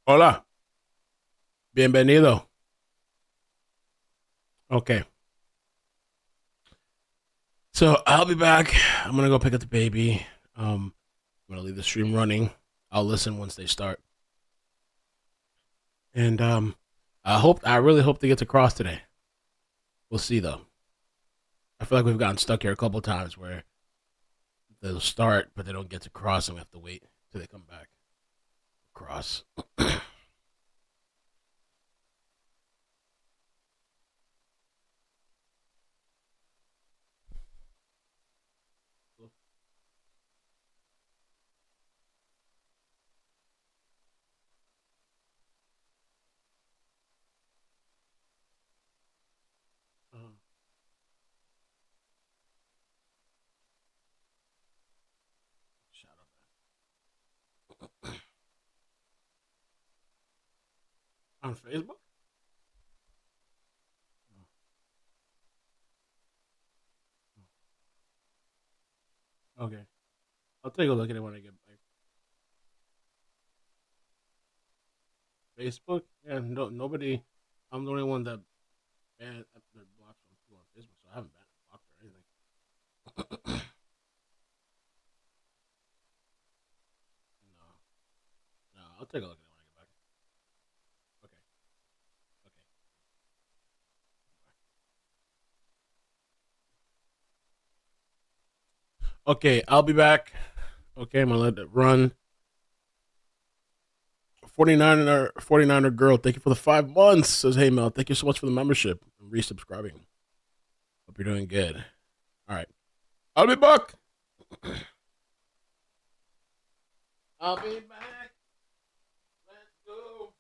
Hola, bienvenido. Okay, so I'll be back. I'm gonna go pick up the baby. I'm gonna leave the stream running. I'll listen once they start, and I really hope they get to cross today. We'll see though. I feel like we've gotten stuck here a couple times where they'll start, but they don't get to cross, and we have to wait till they come back. Cross. Shout out on Facebook. Okay, I'll take a look at it when I get back. Facebook? Yeah, no, nobody. I'm the only one that that blocks on people on Facebook, so I haven't been blocked or anything. No, no, I'll take a look at it when I get back. Okay, okay, okay. I'll be back. Okay, I'm gonna let it run. 49er girl, thank you for the 5 months. Says, hey Mel, thank you so much for the membership and resubscribing. Hope you're doing good. All right, I'll be back. I'll be back. Let's go.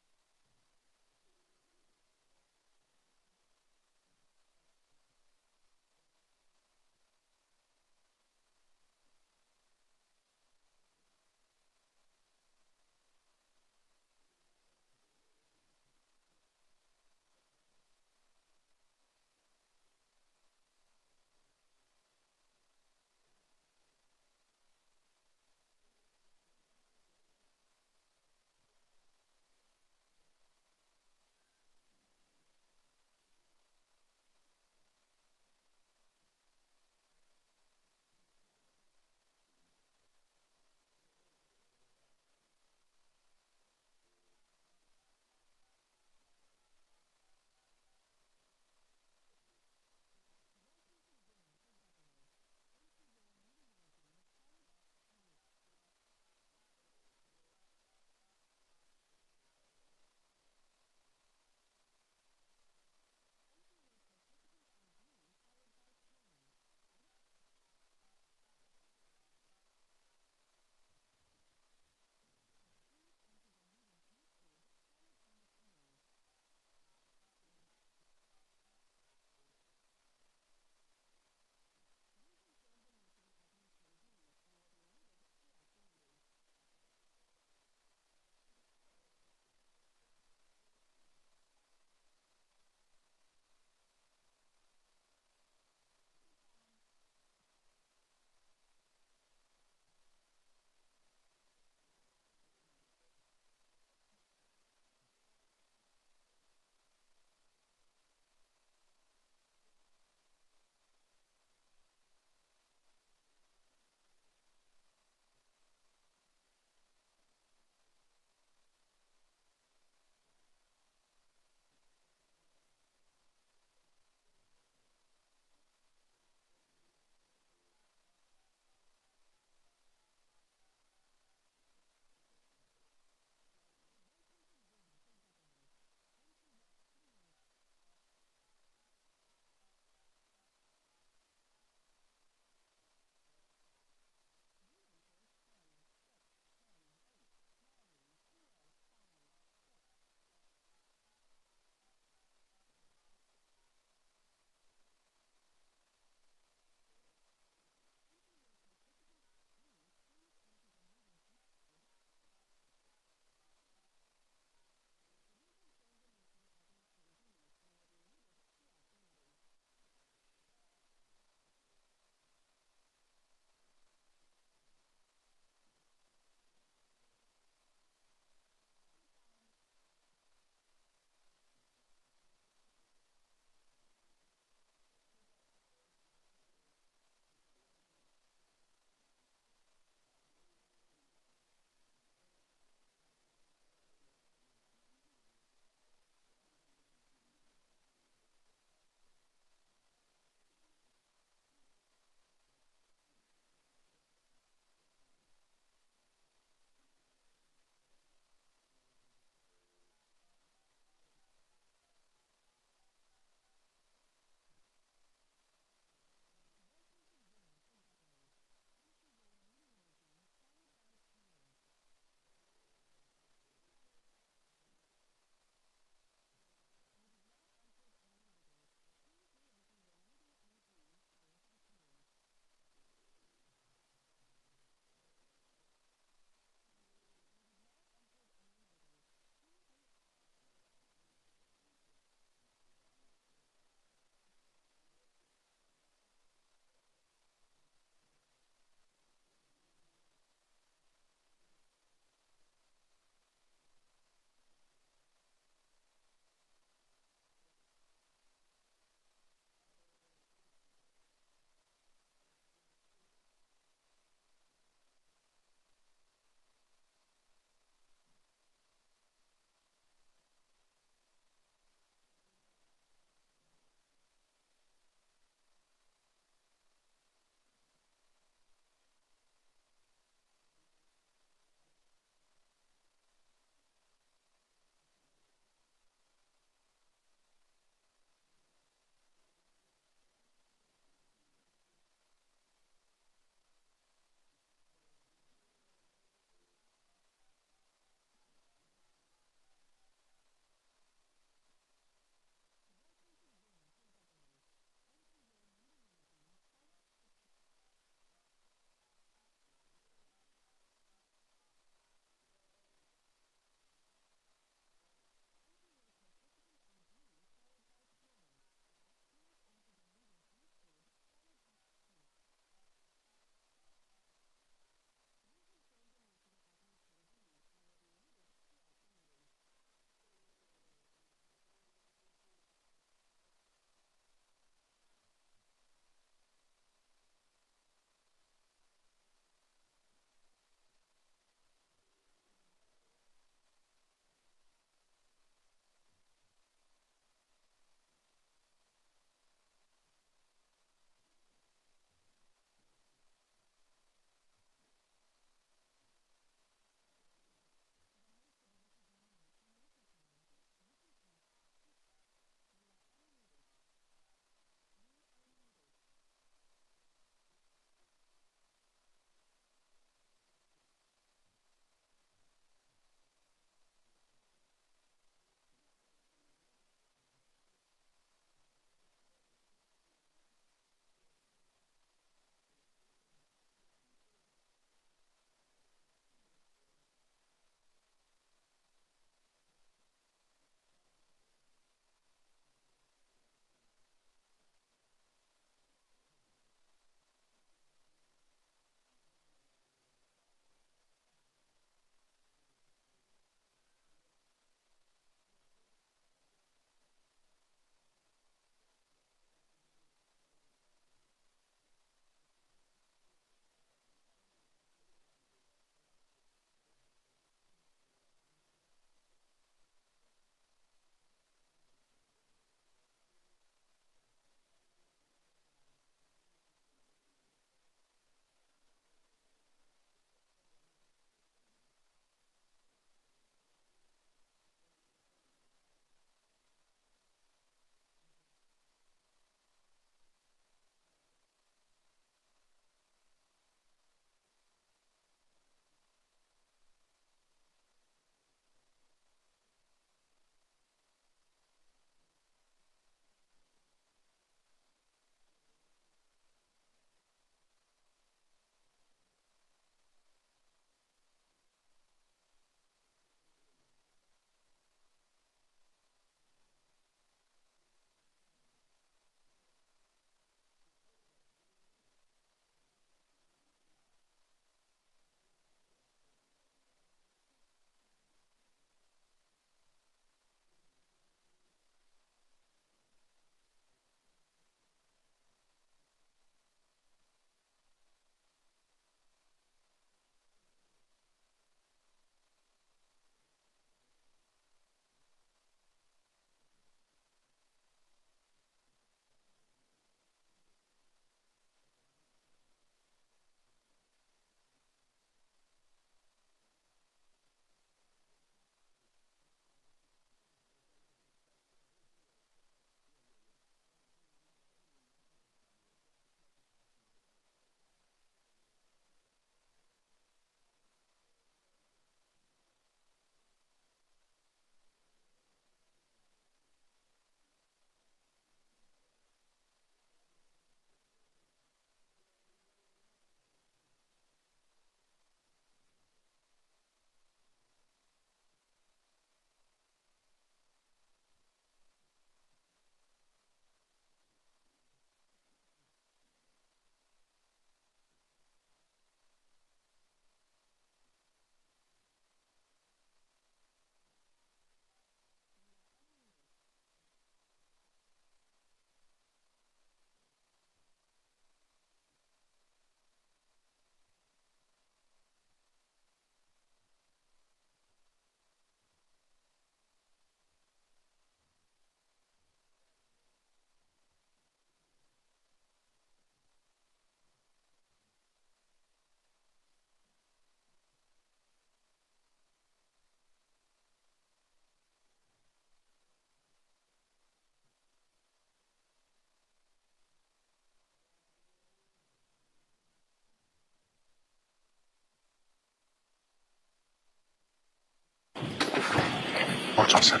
Welcome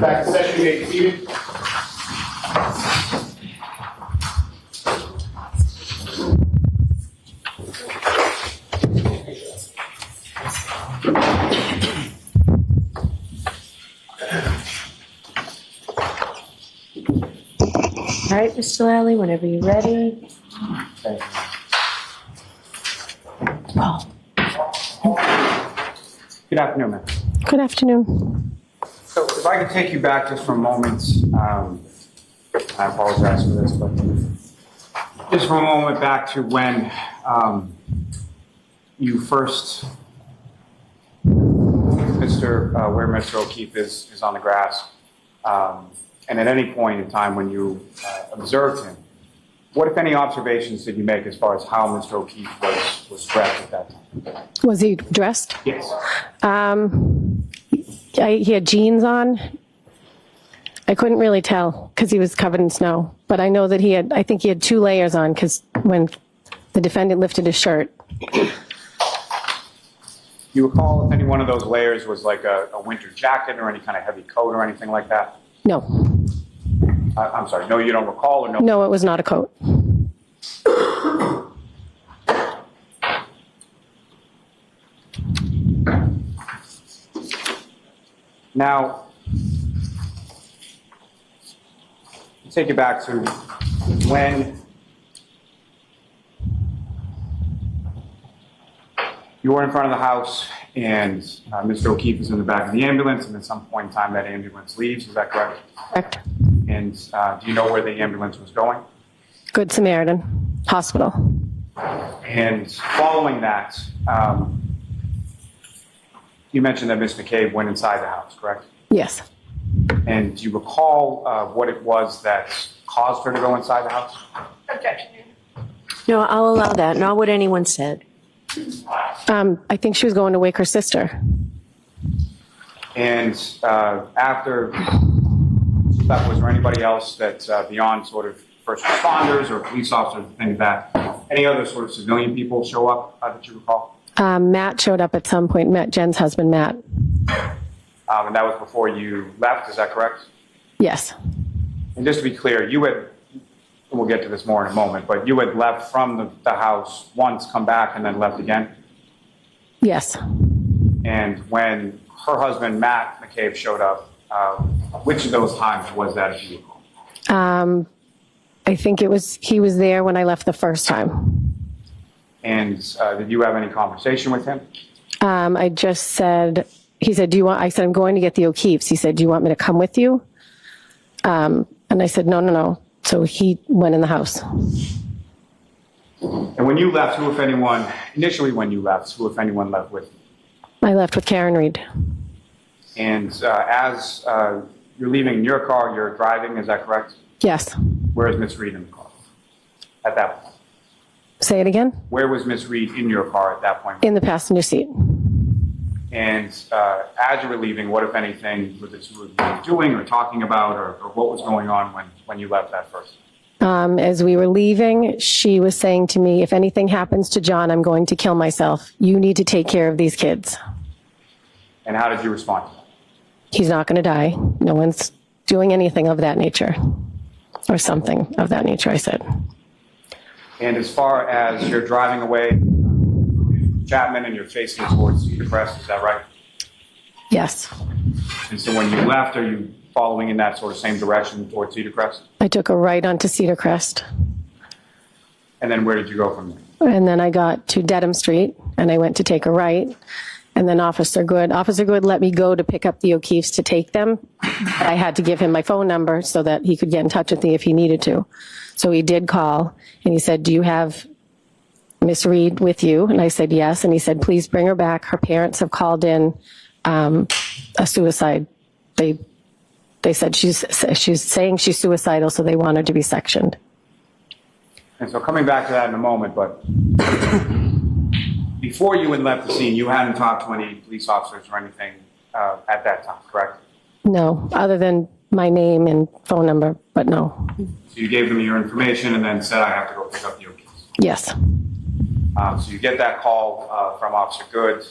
back to session. You may be seated. All right, Mr. Lally, whenever you're ready. Thank you. Good afternoon, ma'am. Good afternoon. So if I could take you back just for a moment, I apologize for this, but just for a moment back to when you first, where Mr. O'Keefe is on the grass, and at any point in time when you observed him, what, if any, observations did you make as far as how Mr. O'Keefe was dressed at that time? Was he dressed? Yes. He had jeans on. I couldn't really tell because he was covered in snow. But I know that I think he had 2 layers on because when the defendant lifted his shirt. Do you recall if any one of those layers was like a winter jacket or any kind of heavy coat or anything like that? No. I'm sorry, no, you don't recall, or no? No, it was not a coat. Now, take it back to when you were in front of the house and Mr. O'Keefe is in the back of the ambulance, and at some point in time that ambulance leaves, is that correct? Correct. And do you know where the ambulance was going? Good Samaritan Hospital. And following that, you mentioned that Ms. McCabe went inside the house, correct? Yes. And do you recall what it was that caused her to go inside the house? Objection. No, I'll allow that. Not what anyone said. I think she was going to wake her sister. And after that, was there anybody else that beyond sort of first responders or police officers, things like that, any other sort of civilian people show up that you recall? Matt showed up at some point. Jen's husband, Matt. And that was before you left, is that correct? Yes. And just to be clear, you had, and we'll get to this more in a moment, but you had left from the house once, come back, and then left again? Yes. And when her husband, Matt McCabe, showed up, which of those times was that, if you recall? I think he was there when I left the first time. And did you have any conversation with him? I just said, he said, I said, I'm going to get the O'Keefes. He said, do you want me to come with you? And I said, no. So he went in the house. And when you left, who, if anyone, initially when you left, who, if anyone, left with you? I left with Karen Reed. And as you're leaving in your car, you're driving, is that correct? Yes. Where is Miss Reed in the car at that point? Say it again? Where was Miss Reed in your car at that point? In the passenger seat. And as you were leaving, what, if anything, were the two of you doing or talking about, or what was going on when you left that first? As we were leaving, she was saying to me, if anything happens to John, I'm going to kill myself. You need to take care of these kids. And how did you respond to that? He's not going to die. No one's doing anything of that nature. Or something of that nature, I said. And as far as you're driving away, Chapman, and you're facing towards Cedar Crest, is that right? Yes. And so when you left, are you following in that sort of same direction towards Cedar Crest? I took a right onto Cedar Crest. And then where did you go from there? And then I got to Dedham Street, and I went to take a right. And then Officer Good let me go to pick up the O'Keefes to take them. I had to give him my phone number so that he could get in touch with me if he needed to. So he did call, and he said, do you have Miss Reed with you? And I said, yes. And he said, please bring her back. Her parents have called in a suicide. They said she's saying she's suicidal, so they want her to be sectioned. And so coming back to that in a moment, but before you had left the scene, you hadn't talked to any police officers or anything at that time, correct? No, other than my name and phone number, but no. So you gave them your information and then said, I have to go pick up the O'Keefes. Yes. So you get that call from Officer Good,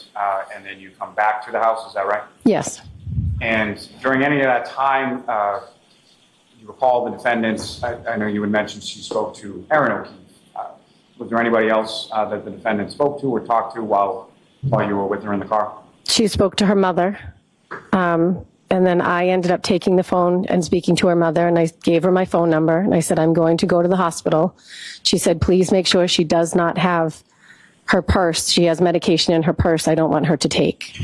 and then you come back to the house, is that right? Yes. And during any of that time, you recall the defendants, I know you had mentioned she spoke to Erin O'Keefe. Was there anybody else that the defendant spoke to or talked to while you were with her in the car? She spoke to her mother. And then I ended up taking the phone and speaking to her mother, and I gave her my phone number, and I said, I'm going to go to the hospital. She said, please make sure she does not have her purse. She has medication in her purse I don't want her to take.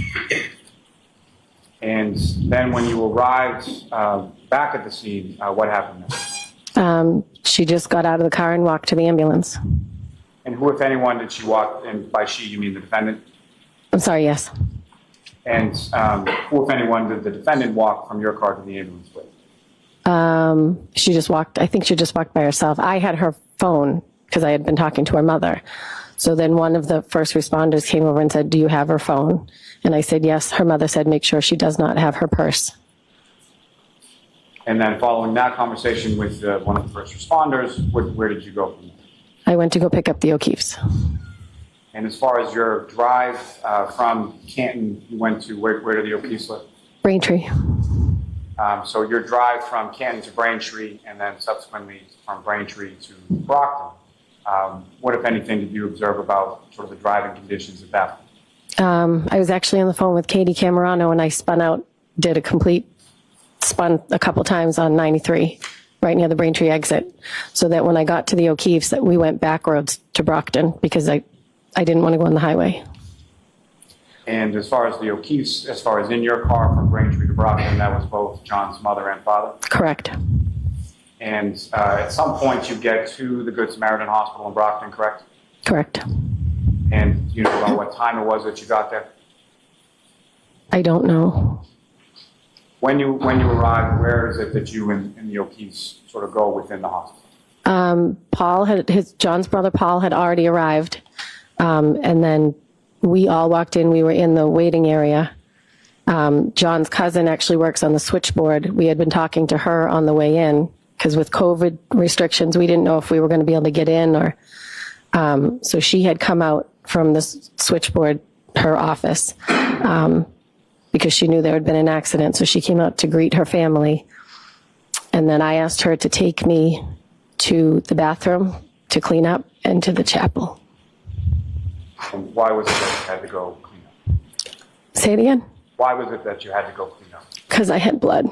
And then when you arrived back at the scene, what happened then? She just got out of the car and walked to the ambulance. And who, if anyone, did she walk, and by she, you mean the defendant? I'm sorry, yes. And who, if anyone, did the defendant walk from your car to the ambulance with? She just walked, I think she just walked by herself. I had her phone because I had been talking to her mother. So then one of the first responders came over and said, do you have her phone? And I said, yes. Her mother said, make sure she does not have her purse. And then following that conversation with one of the first responders, where did you go from there? I went to go pick up the O'Keefes. And as far as your drive from Canton, you went to, where do the O'Keefes live? Braintree. So your drive from Canton to Braintree and then subsequently from Braintree to Brockton, what, if anything, did you observe about sort of the driving conditions at that point? I was actually on the phone with Katie Camerano, and I spun out, did a complete spun a couple times on 93, right near the Braintree exit, so that when I got to the O'Keefes, that we went back roads to Brockton because I didn't want to go on the highway. And as far as the O'Keefes, as far as in your car from Braintree to Brockton, that was both John's mother and father? Correct. And at some point you get to the Good Samaritan Hospital in Brockton, correct? Correct. And do you know about what time it was that you got there? I don't know. When you arrived, where is it that you and the O'Keefes sort of go within the hospital? John's brother Paul had already arrived. And then we all walked in. We were in the waiting area. John's cousin actually works on the switchboard. We had been talking to her on the way in because with COVID restrictions, we didn't know if we were going to be able to get in or, so she had come out from the switchboard, her office, because she knew there had been an accident. So she came out to greet her family. And then I asked her to take me to the bathroom to clean up and to the chapel. And why was it that you had to go clean up? Say it again? Why was it that you had to go clean up? Because I had blood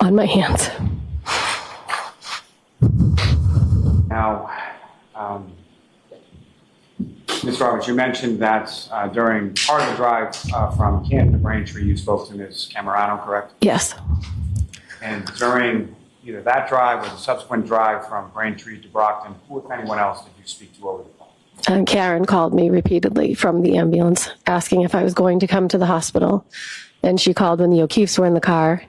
on my hands. Now, Ms. Roberts, you mentioned that during part of the drive from Canton to Braintree, you spoke to Ms. Camerano, correct? Yes. And during either that drive or the subsequent drive from Braintree to Brockton, who, if anyone else, did you speak to over the phone? And Karen called me repeatedly from the ambulance asking if I was going to come to the hospital. And she called when the O'Keefes were in the car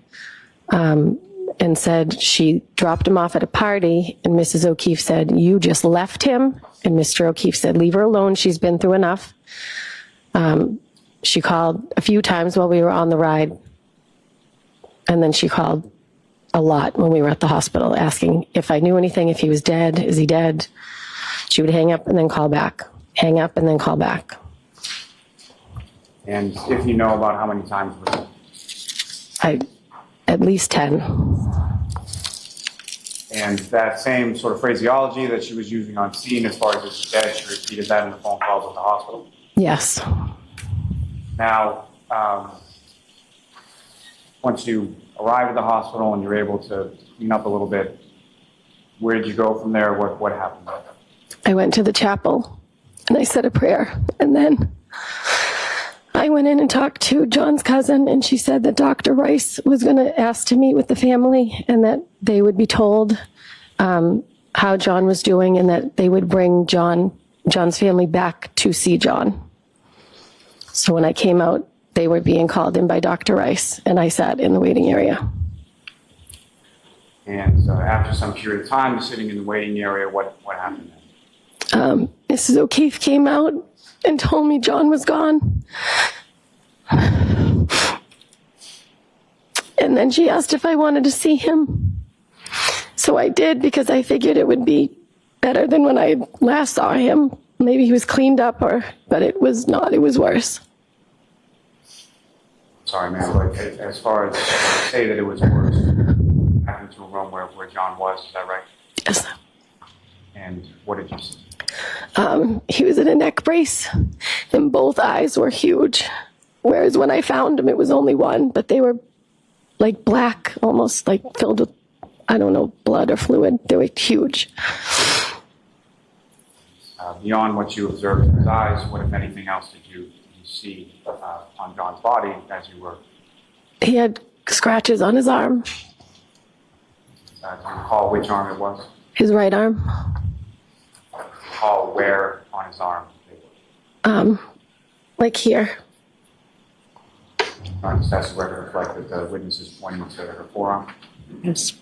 and said she dropped him off at a party. And Mrs. O'Keefe said, you just left him? And Mr. O'Keefe said, leave her alone. She's been through enough. She called a few times while we were on the ride. And then she called a lot when we were at the hospital asking if I knew anything, if he was dead, is he dead? She would hang up and then call back, hang up and then call back. And if you know about how many times was it? At least 10. And that same sort of phraseology that she was using on scene as far as if she's dead, she repeated that in the phone calls at the hospital? Yes. Now, once you arrive at the hospital and you're able to clean up a little bit, where did you go from there? What happened? I went to the chapel and I said a prayer. And then I went in and talked to John's cousin, and she said that Dr. Rice was going to ask to meet with the family and that they would be told how John was doing and that they would bring John's family back to see John. So when I came out, they were being called in by Dr. Rice, and I sat in the waiting area. And after some period of time sitting in the waiting area, what happened then? Mrs. O'Keefe came out and told me John was gone. And then she asked if I wanted to see him. So I did, because I figured it would be better than when I last saw him. Maybe he was cleaned up, but it was not. It was worse. Sorry, ma'am, but as far as say that it was worse, happened to a room where John was, is that right? Yes. And what did you see? He was in a neck brace, and both eyes were huge. Whereas when I found him, it was only one, but they were like black, almost like filled with, I don't know, blood or fluid. They were huge. Beyond what you observed in his eyes, what, if anything else, did you see on John's body as you were? He had scratches on his arm, Do you recall which arm it was? his right arm. Recall where on his arm they were? Like here. Does that reflect that the witness is pointing to her forearm? Yes.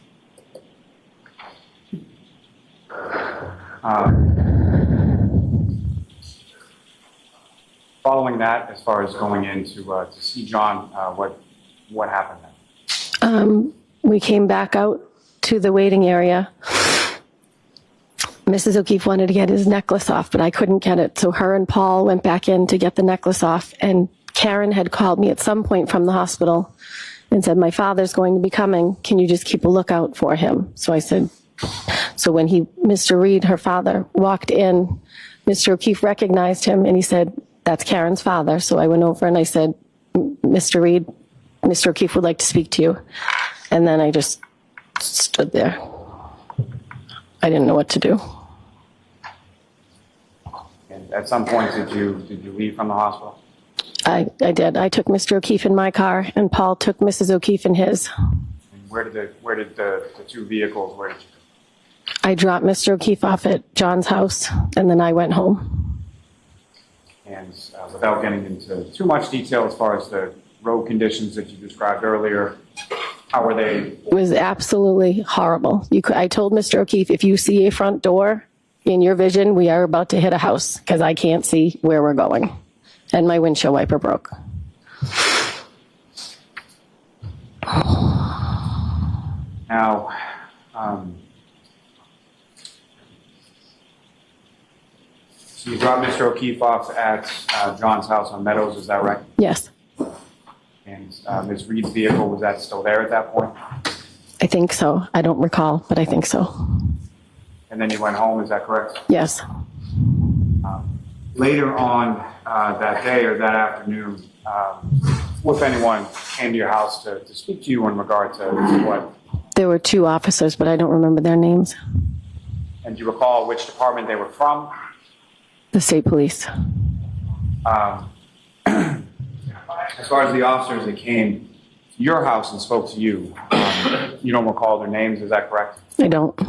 Following that, as far as going in to see John, what happened then? We came back out to the waiting area. Mrs. O'Keefe wanted to get his necklace off, but I couldn't get it. So her and Paul went back in to get the necklace off. And Karen had called me at some point from the hospital and said, my father's going to be coming. Can you just keep a lookout for him? So I said, so when Mr. Reed, her father, walked in, Mr. O'Keefe recognized him and he said, that's Karen's father. So I went over and I said, Mr. Reed, Mr. O'Keefe would like to speak to you. And then I just stood there. I didn't know what to do. And at some point, did you leave from the hospital? I did. I took Mr. O'Keefe in my car and Paul took Mrs. O'Keefe in his. And where did the two vehicles, where did you go? I dropped Mr. O'Keefe off at John's house and then I went home. And without getting into too much detail as far as the road conditions that you described earlier, how were they? It was absolutely horrible. I told Mr. O'Keefe, if you see a front door in your vision, we are about to hit a house because I can't see where we're going. And my windshield wiper broke. Now, so you dropped Mr. O'Keefe off at John's house on Meadows, is that right? Yes, And Ms. Reed's vehicle, was that still there at that point? I think so. I don't recall, but I think so. And then you went home, is that correct? Yes. Later on that day or that afternoon, if anyone came to your house to speak to you in regard to what? There were two officers, but I don't remember their names. And do you recall which department they were from? The state police. As far as the officers that came to your house and spoke to you, you don't recall their names, is that correct? I don't.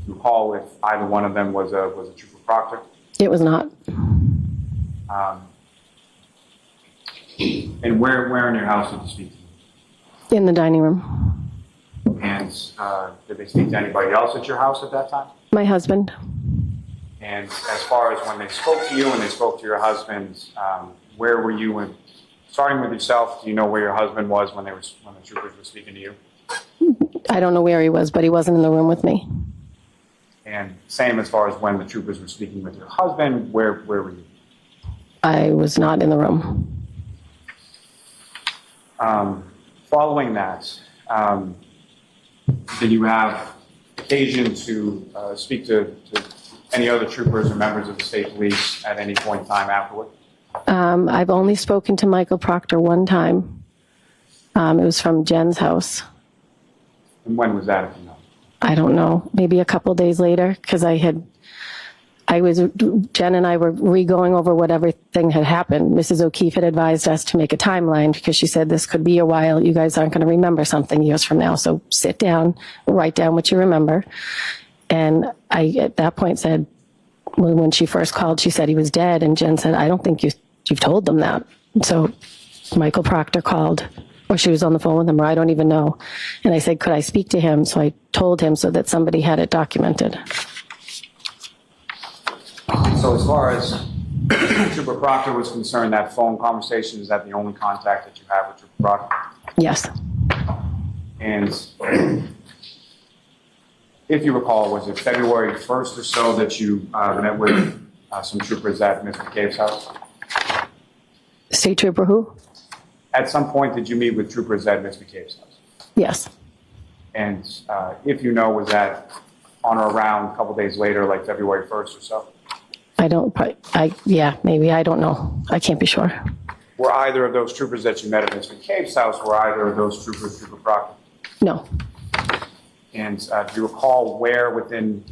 You recall if either one of them was a Trooper Proctor? It was not. And where in your house did you speak to them? In the dining room. And did they speak to anybody else at your house at that time? My husband. And as far as when they spoke to you and they spoke to your husband, where were you? And starting with yourself, do you know where your husband was when the troopers were speaking to you? I don't know where he was, but he wasn't in the room with me. And same as far as when the troopers were speaking with your husband, where were you? I was not in the room. Following that, did you have occasion to speak to any other troopers or members of the state police at any point in time afterward? I've only spoken to Michael Proctor one time. It was from Jen's house. And when was that, if you know? I don't know, maybe a couple days later, because Jen and I were re-going over what everything had happened. Mrs. O'Keefe had advised us to make a timeline because she said this could be a while. You guys aren't going to remember something years from now. So sit down, write down what you remember. And I, at that point, said, when she first called, she said he was dead. And Jen said, I don't think you've told them that. So Michael Proctor called, or she was on the phone with him, or I don't even know. And I said, could I speak to him? So I told him so that somebody had it documented. So as far as Trooper Proctor was concerned, that phone conversation, is that the only contact that you have with Trooper Proctor? Yes. And if you recall, was it February 1st or so that you met with some troopers at Ms. McCabe's house? State trooper who? At some point, did you meet with troopers at Ms. McCabe's house? Yes. And if you know, was that on or around a couple days later, like February 1st or so? Yeah, maybe, I don't know. I can't be sure. Were either of those troopers that you met at Ms. McCabe's house, were either of those troopers Trooper Proctor? No. And do you recall where within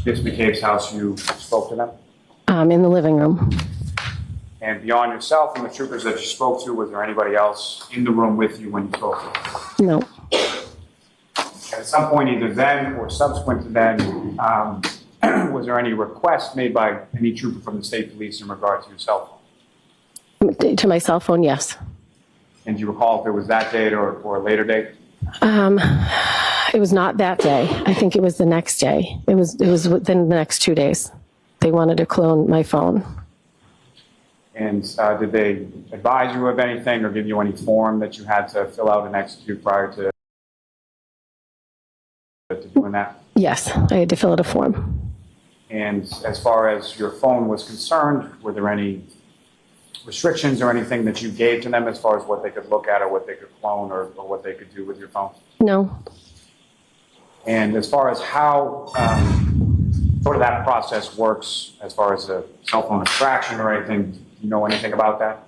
Ms. McCabe's house you spoke to them? In the living room. And beyond yourself and the troopers that you spoke to, was there anybody else in the room with you when you spoke to them? No. And at some point, either then or subsequent to then, was there any request made by any trooper from the state police in regard to your cell phone? To my cell phone, yes. And do you recall if it was that date or a later date? It was not that day. I think it was the next day. It was within the next 2 days. They wanted to clone my phone. And did they advise you of anything or give you any form that you had to fill out and execute prior to doing that? Yes, I had to fill out a form. And as far as your phone was concerned, were there any restrictions or anything that you gave to them as far as what they could look at or what they could clone or what they could do with your phone? No. And as far as how sort of that process works, as far as a cell phone extraction or anything, do you know anything about that?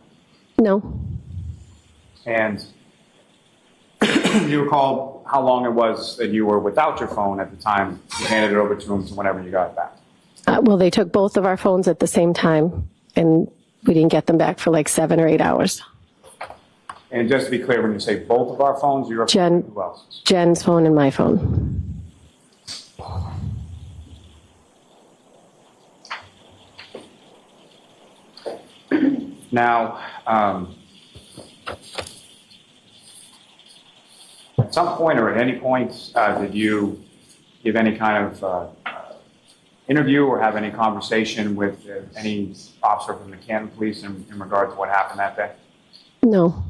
No. And do you recall how long it was that you were without your phone at the time you handed it over to them to whenever you got it back? Well, they took both of our phones at the same time, and we didn't get them back for like 7 or 8 hours. And just to be clear, when you say both of our phones, you're referring to who else's? Jen's phone and my phone. Now, at some point or at any point, did you give any kind of interview or have any conversation with any officer from the Canton Police in regard to what happened that day? No.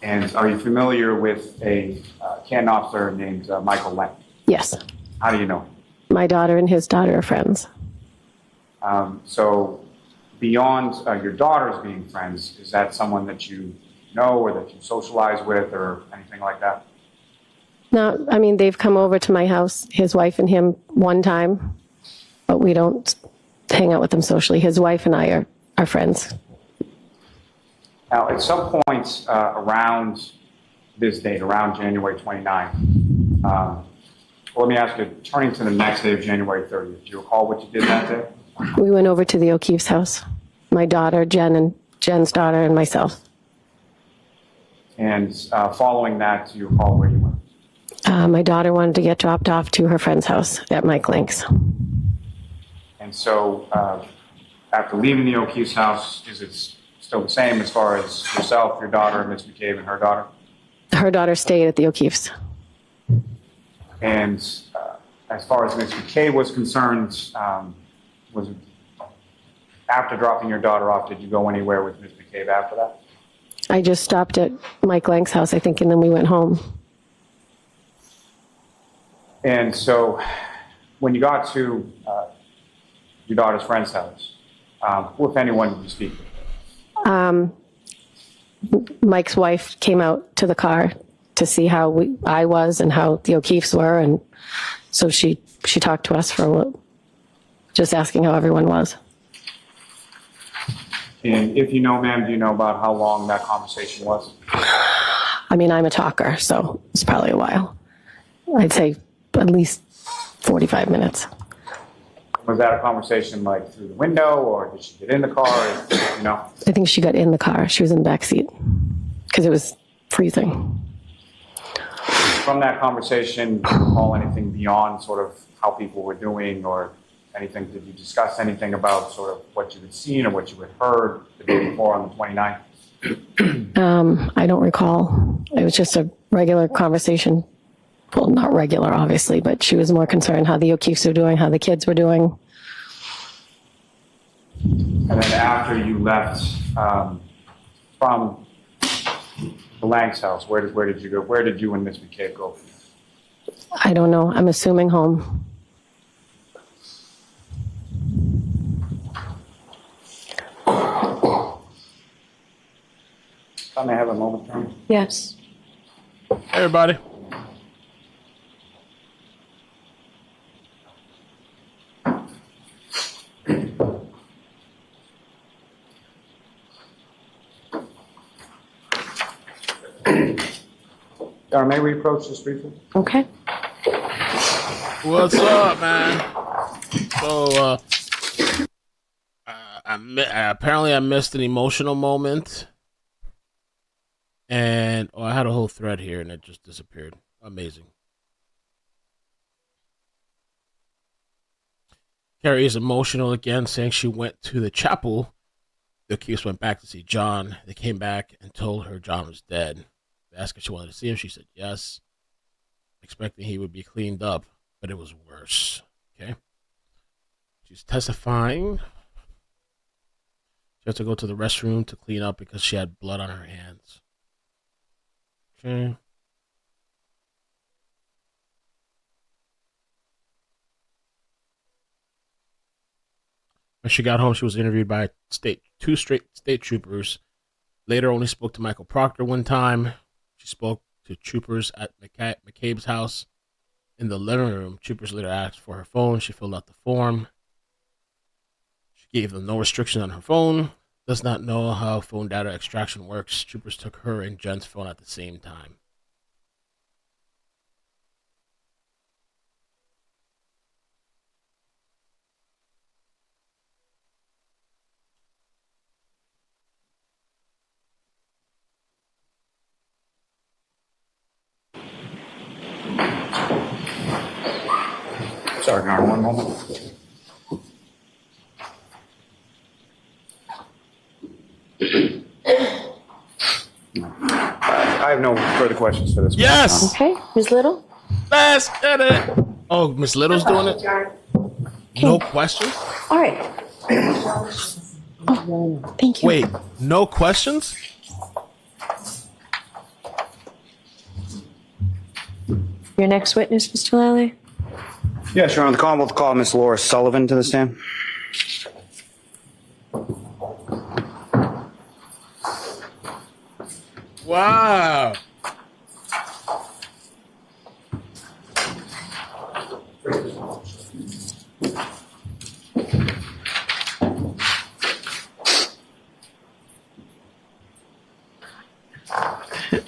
And are you familiar with a Canton officer named Michael Lang? Yes. How do you know him? My daughter and his daughter are friends. So beyond your daughters being friends, is that someone that you know or that you socialize with or anything like that? No, I mean, they've come over to my house, his wife and him, one time, but we don't hang out with them socially. His wife and I are friends. Now, at some point around this date, around January 29th, well, let me ask you, turning to the next day of January 30th, do you recall what you did that day? We went over to the O'Keefe's house, my daughter, Jen, and Jen's daughter, and myself. And following that, do you recall where you went? My daughter wanted to get dropped off to her friend's house at Mike Link's. And so after leaving the O'Keefe's house, is it still the same as far as yourself, your daughter, Ms. McCabe, and her daughter? Her daughter stayed at the O'Keefe's. And as far as Ms. McCabe was concerned, was it after dropping your daughter off, did you go anywhere with Ms. McCabe after that? I just stopped at Mike Lank's house, I think, and then we went home. And so when you got to your daughter's friend's house, who, if anyone, did you speak with? Mike's wife came out to the car to see how I was and how the O'Keefes were, and so she talked to us for a little, just asking how everyone was. And if you know, ma'am, do you know about how long that conversation was? I mean, I'm a talker, so it's probably a while. I'd say at least 45 minutes. Was that a conversation like through the window, or did she get in the car? You know? I think she got in the car. She was in the back seat because it was freezing. From that conversation, do you recall anything beyond sort of how people were doing or anything? Did you discuss anything about sort of what you had seen or what you had heard the day before on the 29th? I don't recall. It was just a regular conversation. Well, not regular, obviously, but she was more concerned how the O'Keefes were doing, how the kids were doing. And then after you left from the Lang's house, where did you go? Where did you and Ms. McCabe go? I don't know. I'm assuming home. If I may have a moment, Kerry. Yes. Hey, everybody. Dara, may we approach this briefly? Okay. What's up, man? So, apparently I missed an emotional moment. And I had a whole thread here and it just disappeared. Amazing. Kerry is emotional again, saying she went to the chapel. The accused went back to see John. They came back and told her John was dead. They asked if she wanted to see him. She said yes, expecting he would be cleaned up, but it was worse. Okay. She's testifying. She had to go to the restroom to clean up because she had blood on her hands. Okay. When she got home, she was interviewed by two straight state troopers. Later, only spoke to Michael Proctor one time. She spoke to troopers at McCabe's house in the living room. Troopers later asked for her phone. She filled out the form. She gave them no restriction on her phone. Does not know how phone data extraction works. Troopers took her and Jen's phone at the same time. Sorry, Dara, one moment. I have no further questions for this. Yes! Okay. Ms. Little? Let's get it! Oh, Miss Little's doing it? No questions? All right. Thank you. Wait, no questions? Your next witness, Mr. Lally? Yes, Your Honor, the Commonwealth call Ms. Laura Sullivan to the stand. Wow.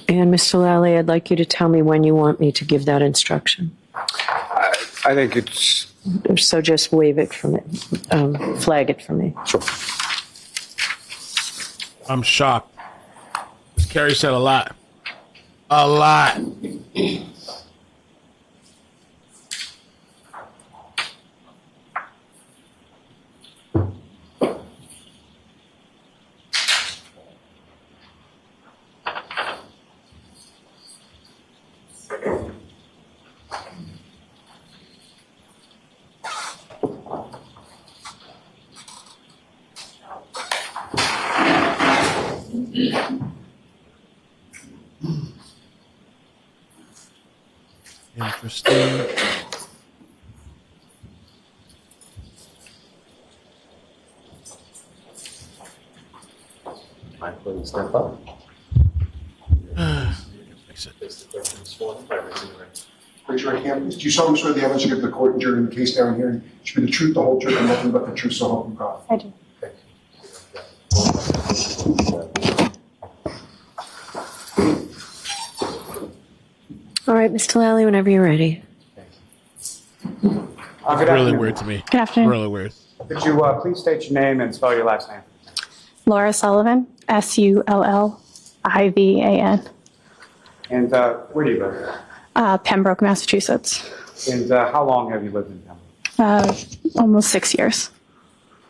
And Mr. Lally, I'd like you to tell me when you want me to give that instruction. I think it's... So just wave it for me, flag it for me. Sure. I'm shocked. Kerry said a lot. A lot. Interesting. Mind please step up. Fix it. Face the clerk and sworn by raising your right. Raise your right hand, please. Do you solemnly swear the evidence you give to the court and jury in the case now and hearing should be the truth, the whole truth, and nothing but the truth, so help you God? I do. Thank All right, Mr. Lally, whenever you're ready. Good Really afternoon. weird to me. Good afternoon. Really weird. Could you please state your name and spell your last name? Laura Sullivan, Sullivan. And where do you live? Pembroke, Massachusetts. And how long have you lived in Pembroke? Almost 6 years.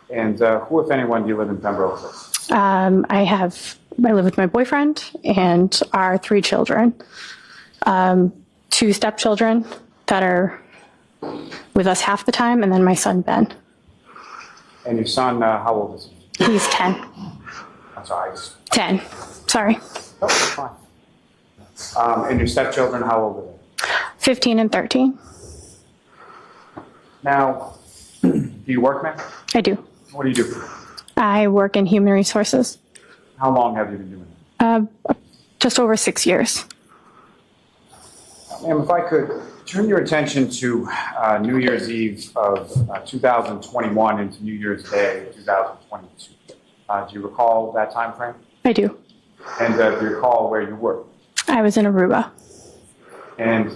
And who, if anyone, do you live in Pembroke with? I live with my boyfriend and our 3 children. 2 stepchildren that are with us half the time, and then my son, Ben. And your son, how old is he? He's 10. I'm sorry. 10. Sorry. Oh, that's fine. And your stepchildren, how old are 15 and 13. Now, do you work, ma'am? I do. What do you do? I work in human resources. How long have you been doing that? Just over 6 years. Ma'am, if I could turn your attention to New Year's Eve of 2021 into New Year's Day of 2022. Do you recall that time frame? I do. And do you recall where you were? I was in Aruba. And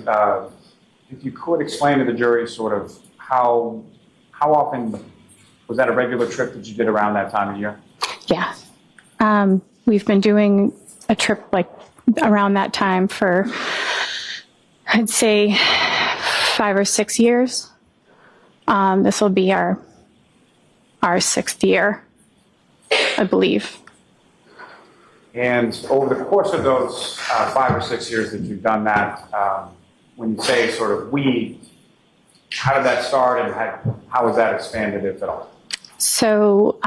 if you could explain to the jury sort of how often was that a regular trip that you did around that time of year? Yeah. We've been doing a trip like around that time for, I'd say, 5 or 6 years. This will be our 6th year, I believe. And over the course of those 5 or 6 years that you've done that, when you say sort of we, how did that start and how was that expanded, if at all? So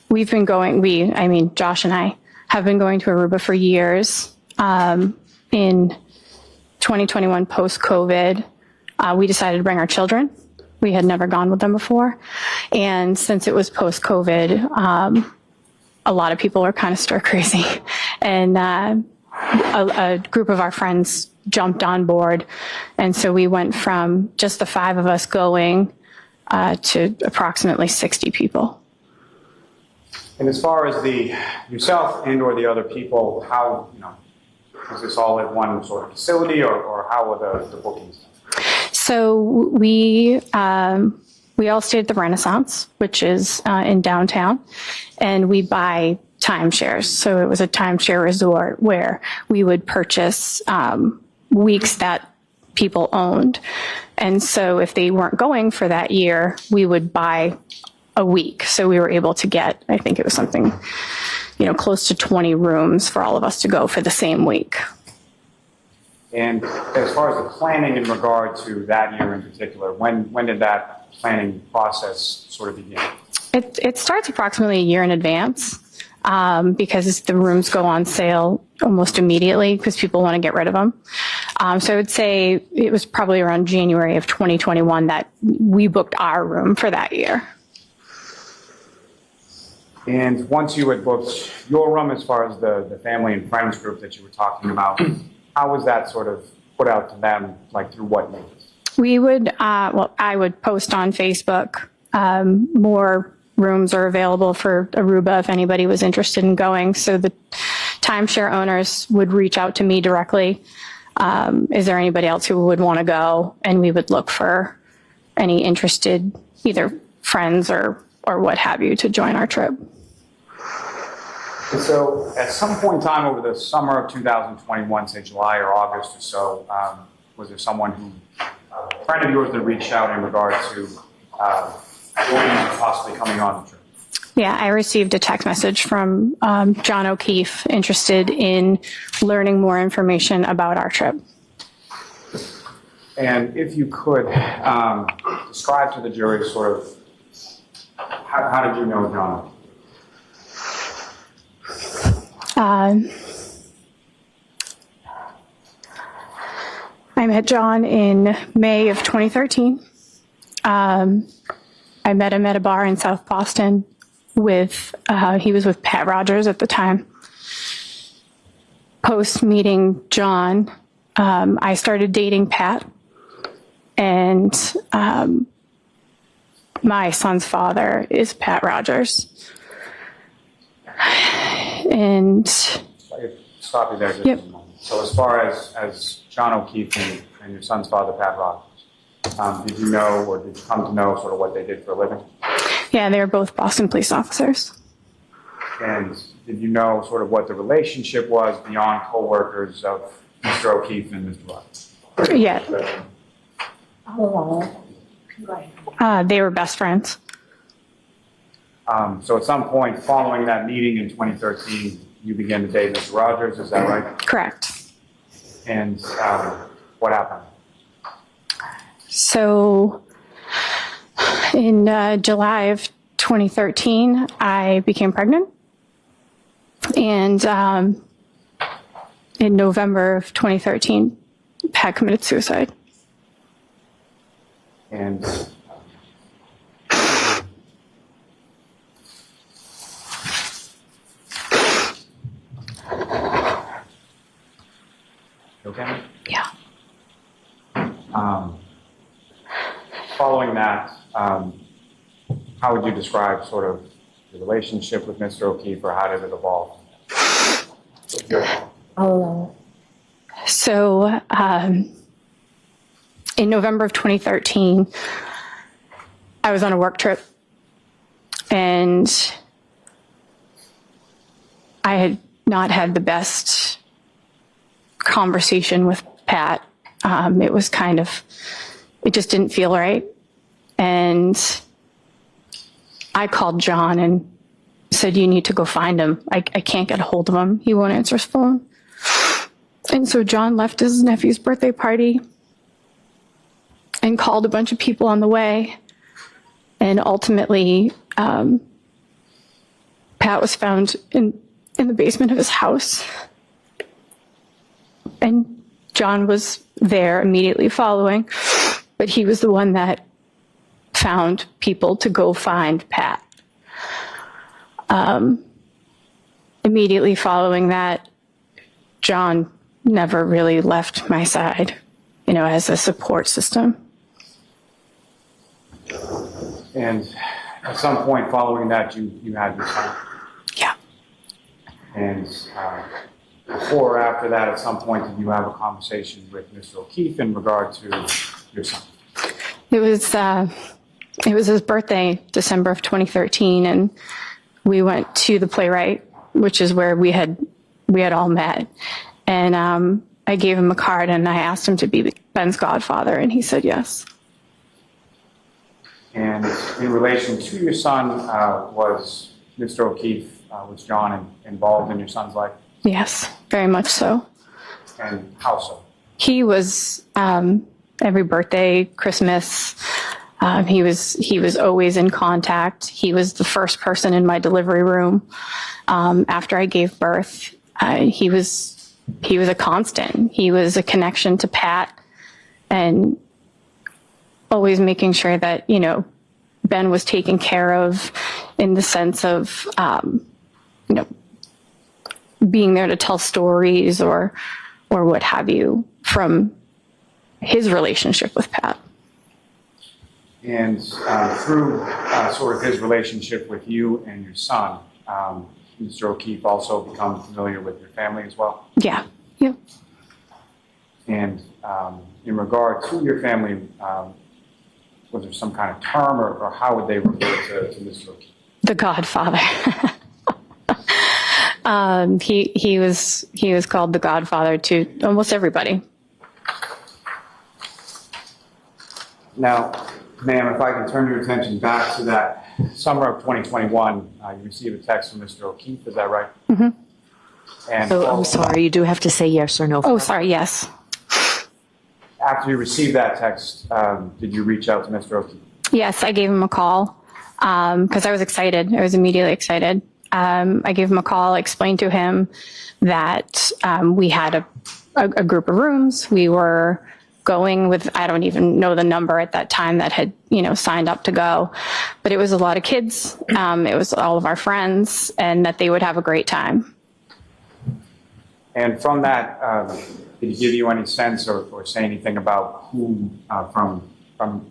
we've been going, Josh and I have been going to Aruba for years. In 2021, post-COVID, we decided to bring our children. We had never gone with them before. And since it was post-COVID, a lot of people are kind of stir crazy. And a group of our friends jumped on board. And so we went from just the 5 of us going to approximately 60 people. And as far as yourself and or the other people, how, is this all at one sort of facility or how were the bookings? So we all stayed at the Renaissance, which is in downtown, and we buy timeshares. So it was a timeshare resort where we would purchase weeks that people owned. And so if they weren't going for that year, we would buy a week. So we were able to get, I think it was something, close to 20 rooms for all of us to go for the same week. And as far as the planning in regard to that year in particular, when did that planning process sort of begin? It starts approximately a year in advance because the rooms go on sale almost immediately because people want to get rid of them. So I would say it was probably around January of 2021 that we booked our room for that year. And once you had booked your room, as far as the family and friends group that you were talking about, how was that sort of put out to them, like through what means? We would, I would post on Facebook. More rooms are available for Aruba if anybody was interested in going. So the timeshare owners would reach out to me directly. Is there anybody else who would want to go? And we would look for any interested, either friends or what have you, to join our trip. And so at some point in time over the summer of 2021, say July or August or so, was there someone a friend of yours that reached out in regard to joining and possibly coming on the trip? Yeah, I received a text message from John O'Keefe interested in learning more information about our trip. And if you could describe to the jury sort of how did you know John? I met John in May of 2013. I met him at a bar in South Boston he was with Pat Rogers at the time. Post meeting John, I started dating Pat, and my son's father is Pat Rogers. And Stop you there just a moment. So as far as John O'Keefe and your son's father, Pat Rogers, did you know or did you come to know sort of what they did for a living? yeah, they were both Boston police officers. And did you know sort of what the relationship was beyond co-workers of Mr. O'Keefe and Mr. Rogers? Yeah. They were best friends. So at some point following that meeting in 2013, you began to date Mr. Rogers, is that right? Correct. And what happened? So in July of 2013, I became pregnant. And in November of 2013, Pat committed suicide. And okay. Yeah. Following that, how would you describe sort of the relationship with Mr. O'Keefe, or how did it evolve? So in November of 2013, I was on a work trip, and I had not had the best conversation with Pat. It was it just didn't feel right. And I called John and said, you need to go find him. I can't get a hold of him. He won't answer his phone. And so John left his nephew's birthday party and called a bunch of people on the way. And ultimately, Pat was found in the basement of his house. And John was there immediately following, but he was the one that found people to go find Pat. Immediately following that, John never really left my side, as a support system. And at some point following that, you had your son. Yeah. And before or after that, at some point, did you have a conversation with Mr. O'Keefe in regard to your son? It was his birthday, December of 2013, and we went to the Playwright, which is where we had all met. And I gave him a card and I asked him to be Ben's godfather, and he said yes. And in relation to your son, was Mr. O'Keefe, was John involved in your son's life? Yes, very much so. And how so? He was every birthday, Christmas. He was always in contact. He was the first person in my delivery room after I gave birth. He was a constant. He was a connection to Pat, and always making sure that Ben was taken care of in the sense of being there to tell stories or what have you from his relationship with Pat. And through sort of his relationship with you and your son, Mr. O'Keefe also become familiar with your family as well? Yeah. Yeah. And in regard to your family, was there some kind of term, or how would they refer to Mr. O'Keefe? The Godfather. He was called the Godfather to almost everybody. Now, ma'am, if I can turn your attention back to that summer of 2021, you received a text from Mr. O'Keefe, is that right? Mm-hmm. And So I'm sorry, you do have to say yes or no. Oh, sorry, yes. after you received that text, did you reach out to Mr. O'Keefe? Yes, I gave him a call because I was excited. I was immediately excited. I gave him a call, explained to him that we had a group of rooms. We were going with, I don't even know the number at that time that had, signed up to go, but it was a lot of kids. It was all of our friends, and that they would have a great time. And from that, did he give you any sense or say anything about who from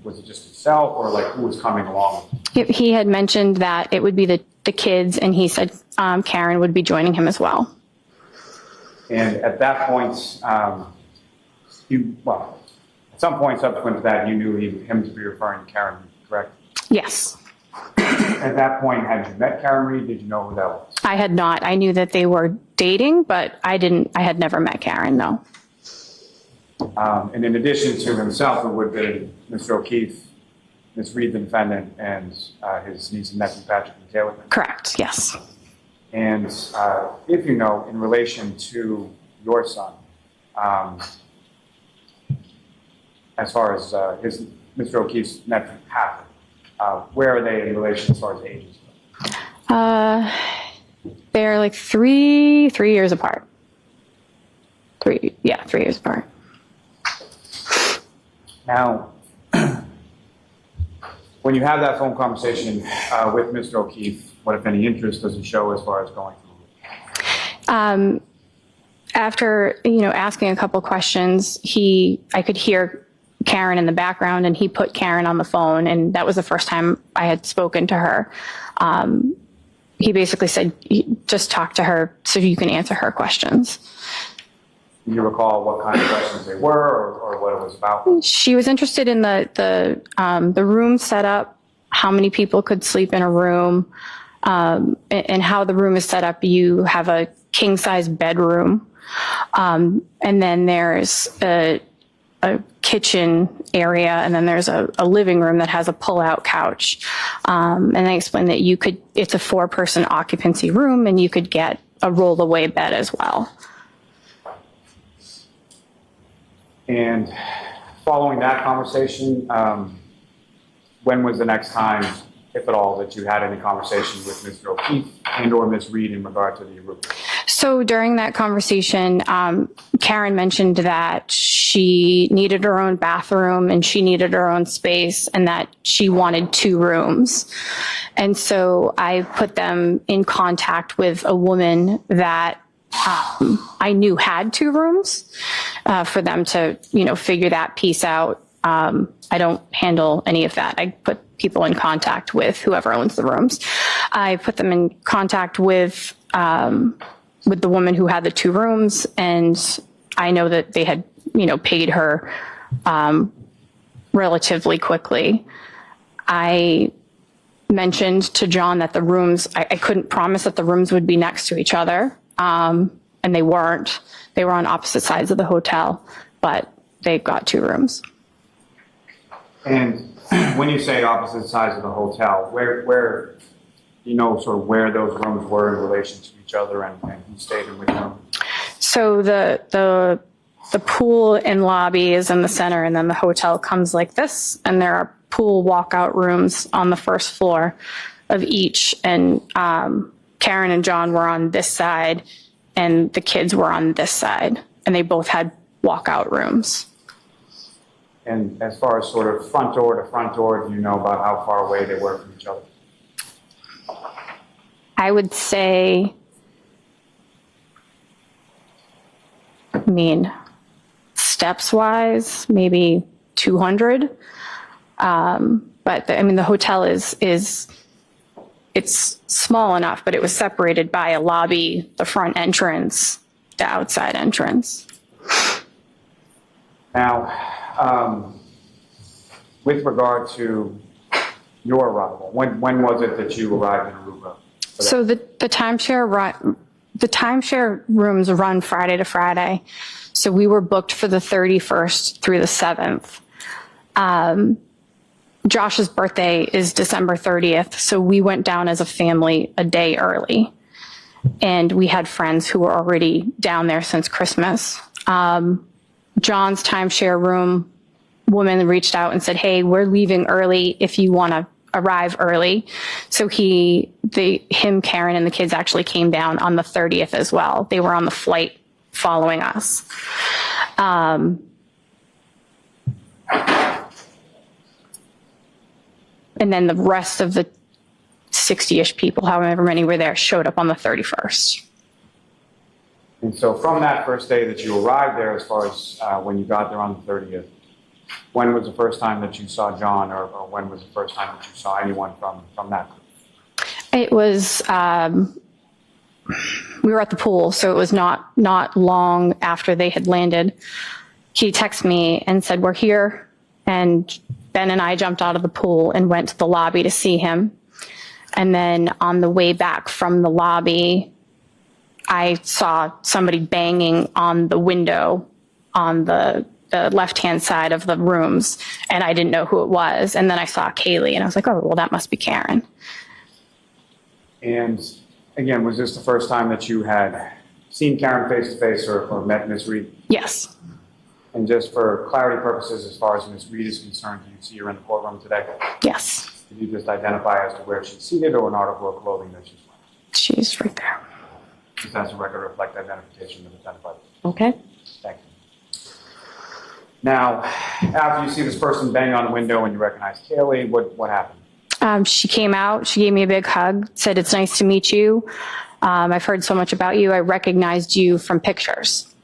was it just himself or like who was coming along? He had mentioned that it would be the kids, and he said Karen would be joining him as well. And at that point, at some point subsequent to that, you knew him to be referring to Karen, correct? Yes. At that point, had you met Karen Reed? Did you know who that was? I had not. I knew that they were dating, but I had never met Karen, no. And in addition to himself, it would have been Mr. O'Keefe, Ms. Reed, the defendant, and his niece and nephew, Patrick and Taylor. Correct, yes. And if you know, in relation to your son, as far as Mr. O'Keefe's nephew, Patrick, where are they in relation as far as ages? They're like three years apart. 3 years apart. Now, when you have that phone conversation with Mr. O'Keefe, what, if any, interest does he show as far as going through? After, asking a couple questions, I could hear Karen in the background, and he put Karen on the phone, and that was the first time I had spoken to her. He basically said, just talk to her so you can answer her questions. Do you recall what kind of questions they were or what it was about? She was interested in the room setup, how many people could sleep in a room, and how the room is set up. You have a king-size bedroom, and then there's a kitchen area, and then there's a living room that has a pull-out couch. And I explained that it's a 4-person occupancy room, and you could get a roll-away bed as well. And following that conversation, when was the next time, if at all, that you had any conversation with Mr. O'Keefe and or Ms. Reed in regard to the room? So during that conversation, Karen mentioned that she needed her own bathroom and she needed her own space, and that she wanted 2 rooms. And so I put them in contact with a woman that I knew had 2 rooms for them to, figure that piece out. I don't handle any of that. I put people in contact with whoever owns the rooms. I put them in contact with the woman who had the 2 rooms, and I know that they had, paid her relatively quickly. I mentioned to John that the rooms, I couldn't promise that the rooms would be next to each other, and they weren't. They were on opposite sides of the hotel, but they got 2 rooms. And when you say opposite sides of the hotel, where sort of where those rooms were in relation to each other, and who stayed in which room? So the pool and lobby is in the center, and then the hotel comes like this, and there are pool walkout rooms on the first floor of each. And Karen and John were on this side, and the kids were on this side, and they both had walkout rooms. And as far as sort of front door to front door, do you know about how far away they were from each other? I would say, steps wise, maybe 200. But the hotel is it's small enough, but it was separated by a lobby, the front entrance, the outside entrance. Now, with regard to your arrival, when was it that you arrived in Aruba? So the timeshare rooms run Friday to Friday. So we were booked for the 31st through the 7th. Josh's birthday is December 30th. So we went down as a family a day early, and we had friends who were already down there since Christmas. John's timeshare room woman reached out and said, "Hey, we're leaving early if you want to arrive early." So him, Karen, and the kids actually came down on the 30th as well. They were on the flight following us. And then the rest of the 60-ish people, however many were there, showed up on the 31st. And so from that first day that you arrived there, as far as when you got there on the 30th, when was the first time that you saw John, or when was the first time that you saw anyone from that group? It was, we were at the pool, so it was not long after they had landed. He texted me and said, "We're here." And Ben and I jumped out of the pool and went to the lobby to see him. And then on the way back from the lobby, I saw somebody banging on the window on the left-hand side of the rooms, and I didn't know who it was. And then I saw Kaylee, and I was like, "Oh, well, that must be Karen." And again, was this the first time that you had seen Karen face-to-face or met Ms. Reed? Yes. And just for clarity purposes, as far as Ms. Reed is concerned, do you see her in the courtroom today? Yes. Could you just identify as to where she's seated or an article of clothing that she's wearing? She's right there. Just has a record reflect identification of identified. Okay. Thank you. Now, after you see this person bang on the window and you recognize Kaylee, what happened? She came out, she gave me a big hug, said, "It's nice to meet you. I've heard so much about you. I recognized you from pictures."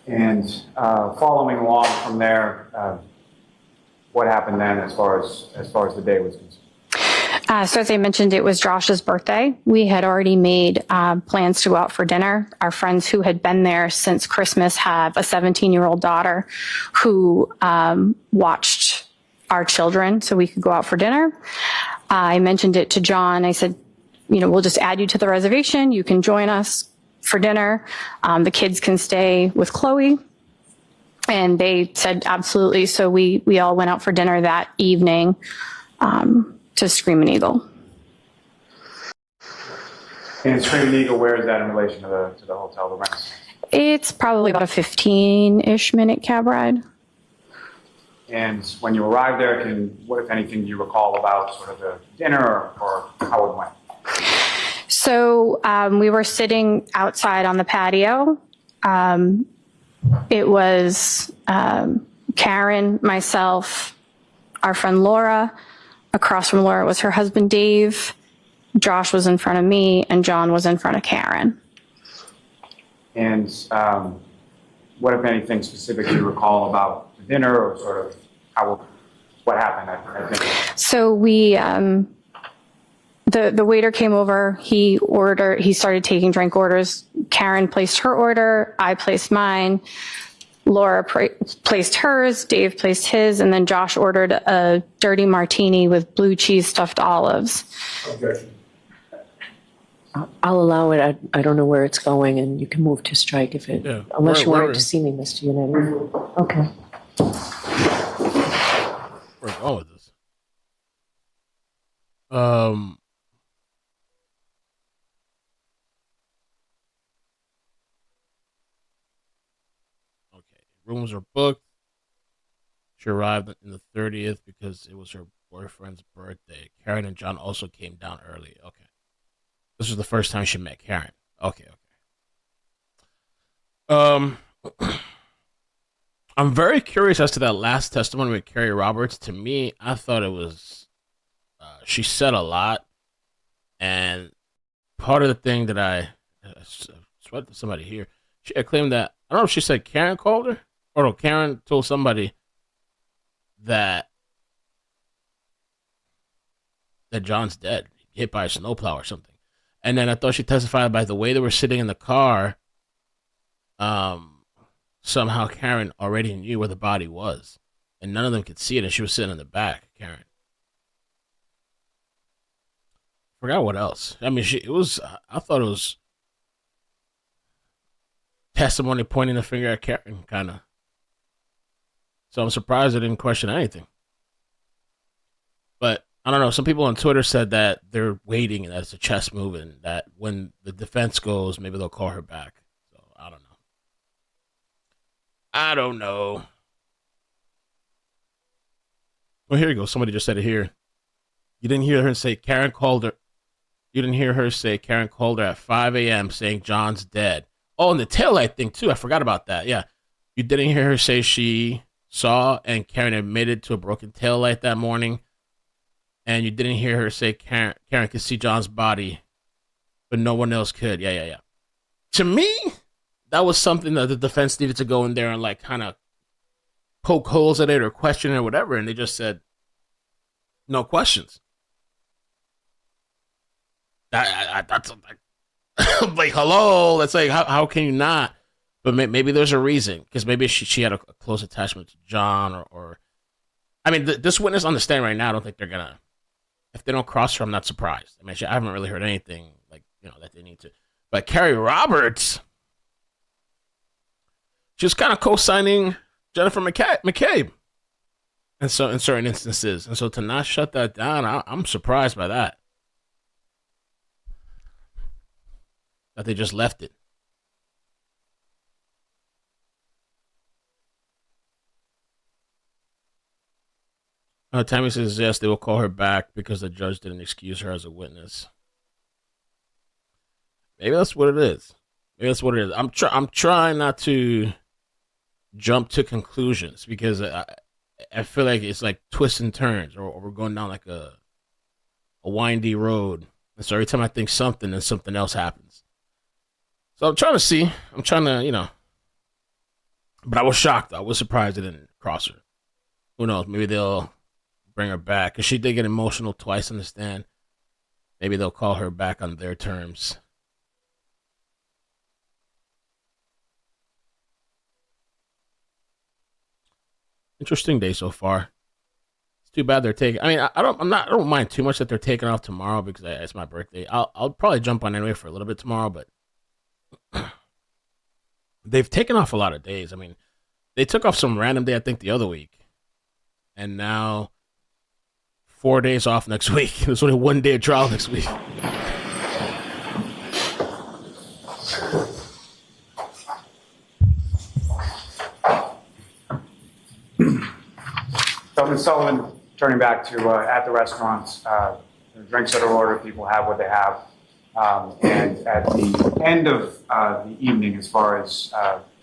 And following along from there, what happened then as far as the day was concerned? So as I mentioned, it was Josh's birthday. We had already made plans to go out for dinner. Our friends who had been there since Christmas have a 17-year-old daughter who watched our children so we could go out for dinner. I mentioned it to John. I said, we'll just add you to the reservation. You can join us for dinner. The kids can stay with Chloe. And they said absolutely. So we all went out for dinner that evening to Screaming Eagle. And Screaming Eagle, where is that in relation to the hotel, the Renaissance? It's probably about a 15-ish minute cab ride. And when you arrived there, what, if anything, do you recall about sort of the dinner or how it went? So we were sitting outside on the patio. It was Karen, myself, our friend Laura. Across from Laura was her husband, Dave. Josh was in front of me, and John was in front of Karen. And what, if anything, specific do you recall about the dinner or sort of what happened at dinner? So we, the waiter came over. He started taking drink orders. Karen placed her order. I placed mine. Laura placed hers. Dave placed his. And then Josh ordered a dirty martini with blue cheese stuffed olives. Objection. I'll allow it. I don't know where it's going, and you can move to strike if it, Yeah. unless you Where- wanted to see me, Mr. Yannetti. Okay. Where are we going with this? Okay. Rooms are booked. She arrived in the 30th because it was her boyfriend's birthday. Karen and John also came down early. Okay. This was the first time she met Karen. Okay. I'm very curious as to that last testimony with Kerry Roberts. To me, I thought it was she said a lot, and part of the thing that I sweat to somebody here, she claimed that, I don't know if she said Karen called her, or no, Karen told somebody that John's dead, hit by a snowplow or something. And then I thought she testified by the way they were sitting in the car. Somehow Karen already knew where the body was, and none of them could see it, and she was sitting in the back. Karen. Forgot what else. I mean, I thought it was testimony pointing the finger at Karen, kind of. So I'm surprised I didn't question anything. But I don't know. Some people on Twitter said that they're waiting and that's a chess move, and that when the defense goes, maybe they'll call her back. So I don't know. Well, here you go. Somebody just said it here. You didn't hear her say Karen called her. You didn't hear her say Karen called her at 5 a.m. saying John's dead. Oh, and the taillight thing too. I forgot about that. Yeah. You didn't hear her say she saw and Karen admitted to a broken taillight that morning. And you didn't hear her say Karen could see John's body, but no one else could. Yeah. To me, that was something that the defense needed to go in there and like kind of poke holes at it or question it or whatever. And they just said, no questions. That's like, hello. That's like, how can you not? But maybe there's a reason, because maybe she had a close attachment to John or I mean, this witness on the stand right now, I don't think they're going to, if they don't cross her, I'm not surprised. I mean, I haven't really heard anything like, that they need to. But Kerry Roberts, she was kind of co-signing Jennifer McCabe. And so in certain instances. And so to not shut that down, I'm surprised by that. That they just left it. Tammy says yes, they will call her back because the judge didn't excuse her as a witness. Maybe that's what it is. I'm trying not to jump to conclusions because I feel like it's like twists and turns, or we're going down like a windy road. And so every time I think something, then something else happens. So I'm trying to see. I'm trying to, but I was shocked. I was surprised they didn't cross her. Who knows? Maybe they'll bring her back because she did get emotional twice in the stand. Maybe they'll call her back on their terms. Interesting day so far. It's too bad they're taking. I mean, I don't mind too much that they're taking off tomorrow because it's my birthday. I'll probably jump on anyway for a little bit tomorrow, but they've taken off a lot of days. I mean, they took off some random day I think the other week, and now 4 days off next week. There's only 1 day of trial next week. So, Ms. Sullivan, turning back to at the restaurants, the drinks that are ordered, people have what they have. And at the end of the evening, as far as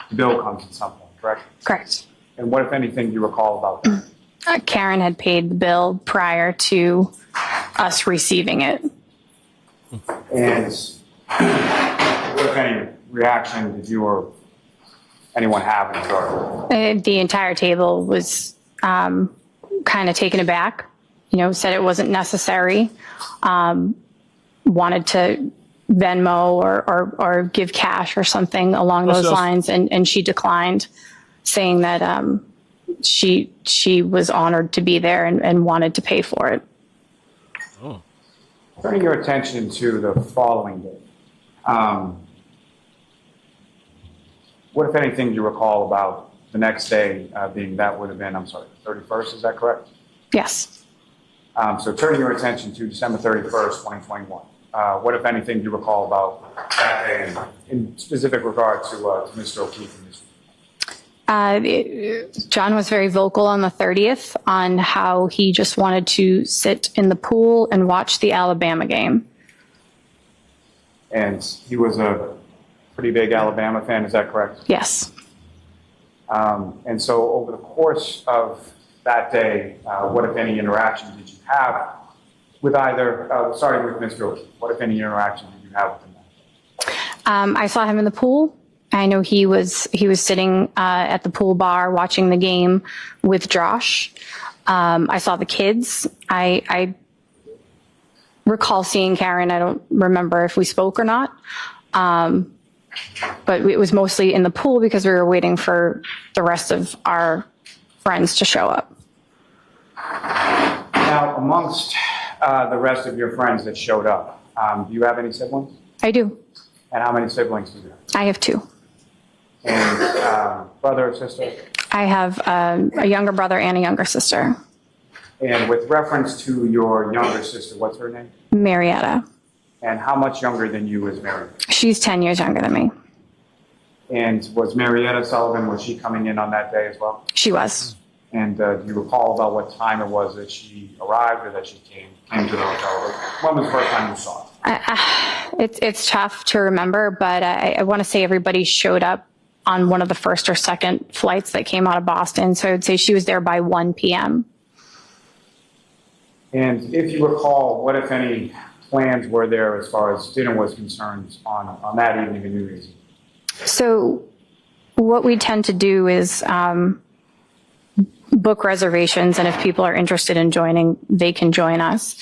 the bill comes at some point, correct? Correct. And what, if anything, do you recall about that? Karen had paid the bill prior to us receiving it. And what, if any, reaction did you or anyone have in regard? The entire table was kind of taken aback, said it wasn't necessary, wanted to Venmo or give cash or something along those lines, and she declined, saying that she was honored to be there and wanted to pay for it. Oh. Turning your attention to the following day, what, if anything, do you recall about the next day being that would have been, I'm sorry, the 31st, is that correct? Yes. So turning your attention to December 31st, 2021, what, if anything, do you recall about that day in specific regard to Mr. O'Keefe and Ms. John was very vocal on the 30th on how he just wanted to sit in the pool and watch the Alabama game. And he was a pretty big Alabama fan, is that correct? Yes. And so over the course of that day, what, if any, interaction did you have with either, starting with Mr. O'Keefe, what, if any, interaction did you have with him that day? I saw him in the pool. I know he was sitting at the pool bar watching the game with Josh. I saw the kids. I recall seeing Karen. I don't remember if we spoke or not. But it was mostly in the pool because we were waiting for the rest of our friends to show up. Now, amongst the rest of your friends that showed up, do you have any siblings? I do. And how many siblings do you have? I have two. And brother or sister? I have a younger brother and a younger sister. And with reference to your younger sister, what's her name? Marietta. And how much younger than you is Marietta? She's 10 years younger than me. And was Marietta Sullivan, was she coming in on that day as well? She was. And do you recall about what time it was that she arrived or that she came to the hotel? When was the first time you saw her? It's tough to remember, but I want to say everybody showed up on one of the first or second flights that came out of Boston. So I would say she was there by 1 p.m. And if you recall, what, if any, plans were there as far as dinner was concerned on that evening of New Year's Eve? So what we tend to do is book reservations, and if people are interested in joining, they can join us.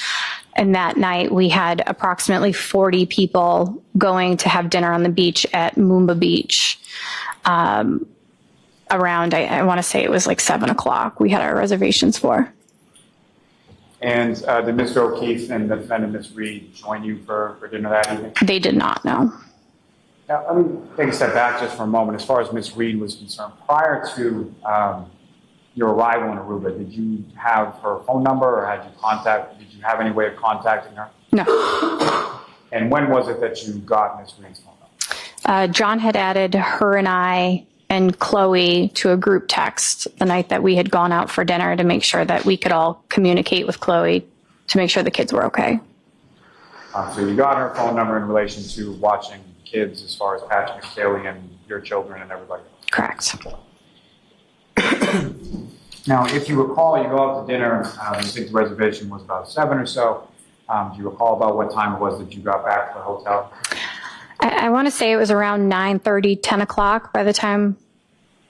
And that night we had approximately 40 people going to have dinner on the beach at Moomba Beach. Around, I want to say it was like 7 o'clock, we had our reservations for. And did Mr. O'Keefe and the defendant, Ms. Reed, join you for dinner that evening? They did not, no. Now, let me take a step back just for a moment. As far as Ms. Reed was concerned, prior to your arrival in Aruba, did you have her phone number or did you have any way of contacting her? No. And when was it that you got Ms. Reed's phone number? John had added her and I and Chloe to a group text the night that we had gone out for dinner to make sure that we could all communicate with Chloe to make sure the kids were okay. So you got her phone number in relation to watching kids as far as Patrick and Kaylee and your children and everybody else? Correct. Now, if you recall, you go out to dinner, I think the reservation was about 7 or so. Do you recall about what time it was that you got back to the hotel? I want to say it was around 9:30, 10 o'clock by the time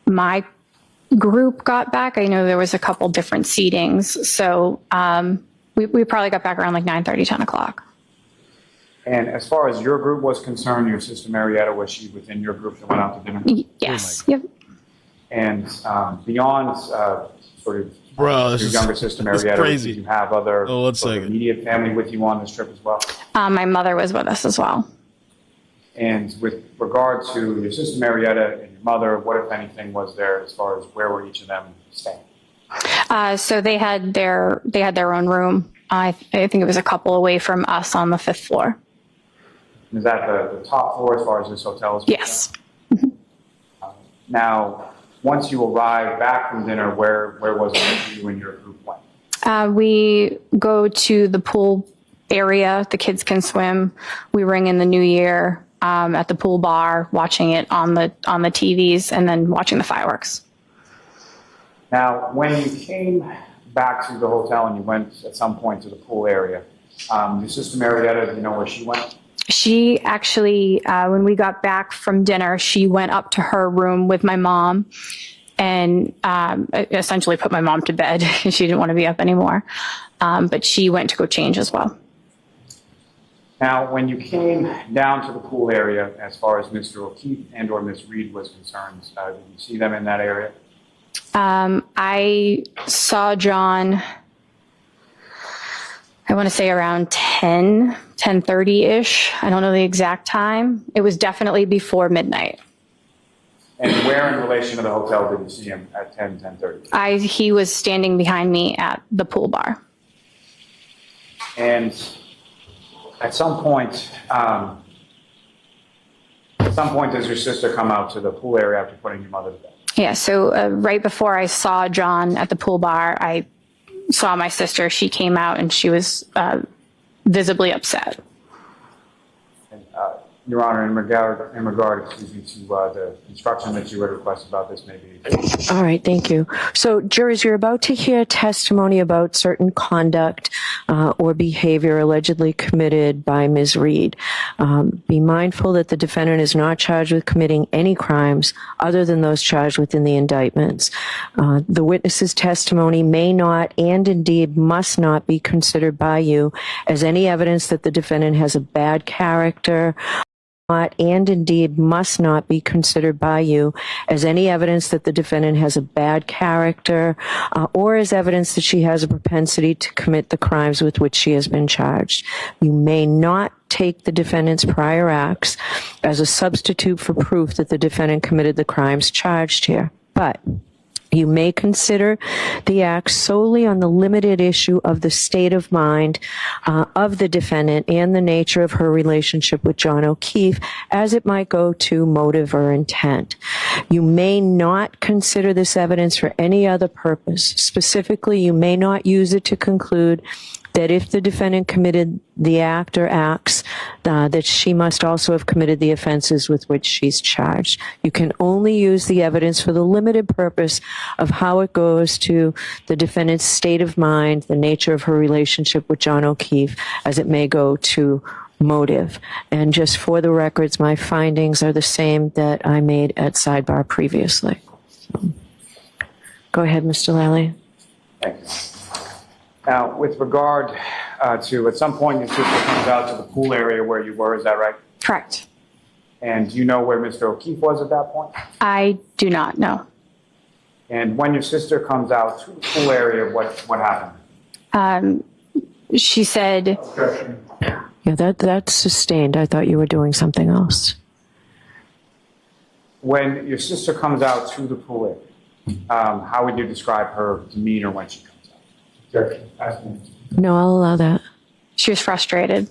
my group got back. I know there was a couple different seatings. So we probably got back around like 9:30, 10 o'clock. And as far as your group was concerned, your sister Marietta, was she within your group that went out to dinner? Yes. Yep. And beyond sort of Bro, your this is younger sister Marietta, crazy. did you have other Oh, one sort of second. immediate family with you on this trip as well? My mother was with us as well. And with regard to your sister Marietta and your mother, what, if anything, was there as far as where were each of them staying? So they had their own room. I think it was a couple away from us on the 5th floor. Is that the top floor as far as this hotel is concerned? Yes. Now, once you arrived back from dinner, where was it that you and your group went? We go to the pool area. The kids can swim. We ring in the new year at the pool bar, watching it on the TVs, and then watching the fireworks. Now, when you came back to the hotel and you went at some point to the pool area, your sister Marietta, do you know where she went? She actually, when we got back from dinner, she went up to her room with my mom and essentially put my mom to bed because she didn't want to be up anymore. But she went to go change as well. Now, when you came down to the pool area, as far as Mr. O'Keefe and or Ms. Reed was concerned, did you see them in that area? I saw John, I want to say around 10:30-ish. I don't know the exact time. It was definitely before midnight. And where in relation to the hotel did you see him at 10:30? He was standing behind me at the pool bar. And at some point does your sister come out to the pool area after putting your mother to bed? Yeah, so right before I saw John at the pool bar, I saw my sister. She came out and she was visibly upset. And, Your Honor, in regard, excuse me, to the instruction that you would request about this, maybe. All right, thank you. So, jurors, you're about to hear testimony about certain conduct or behavior allegedly committed by Ms. Reed. Be mindful that the defendant is not charged with committing any crimes other than those charged within the indictments. The witness's testimony may not and indeed must not be considered by you as any evidence that the defendant has a bad character, and indeed must not be considered by you as any evidence that the defendant has a bad character or as evidence that she has a propensity to commit the crimes with which she has been charged. You may not take the defendant's prior acts as a substitute for proof that the defendant committed the crimes charged here, but you may consider the act solely on the limited issue of the state of mind of the defendant and the nature of her relationship with John O'Keefe as it might go to motive or intent. You may not consider this evidence for any other purpose. Specifically, you may not use it to conclude that if the defendant committed the act or acts, that she must also have committed the offenses with which she's charged. You can only use the evidence for the limited purpose of how it goes to the defendant's state of mind, the nature of her relationship with John O'Keefe, as it may go to motive. And just for the records, my findings are the same that I made at sidebar previously. So, go ahead, Mr. Lally. Thank you. Now, with regard to, at some point, your sister comes out to the pool area where you were, is that right? Correct. And do you know where Mr. O'Keefe was at that point? I do not know. And when your sister comes out to the pool area, what happened? She said, Yeah, that's sustained. I thought you were doing something else. When your sister comes out to the pool area, how would you describe her demeanor when she comes out? No, I'll allow that. she was frustrated.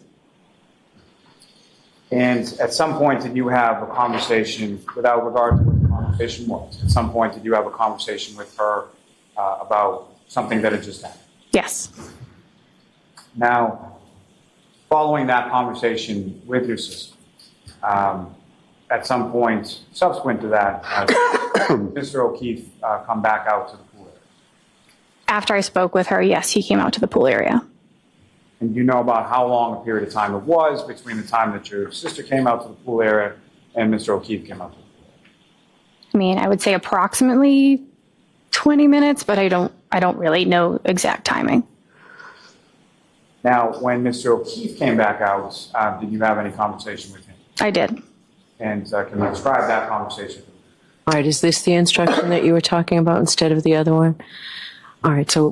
And at some point, did you have a conversation, without regard to what the conversation was, at some point, did you have a conversation with her about something that had just happened? Yes. Now, following that conversation with your sister, at some point subsequent to that, Mr. O'Keefe come back out to the pool area? After I spoke with her, yes, he came out to the pool area. And do you know about how long a period of time it was between the time that your sister came out to the pool area and Mr. O'Keefe came out to the pool area? I mean, I would say approximately 20 minutes, but I don't really know exact timing. Now, when Mr. O'Keefe came back out, did you have any conversation with him? I did. And can you describe that conversation? All right, is this the instruction that you were talking about instead of the other one? All right, so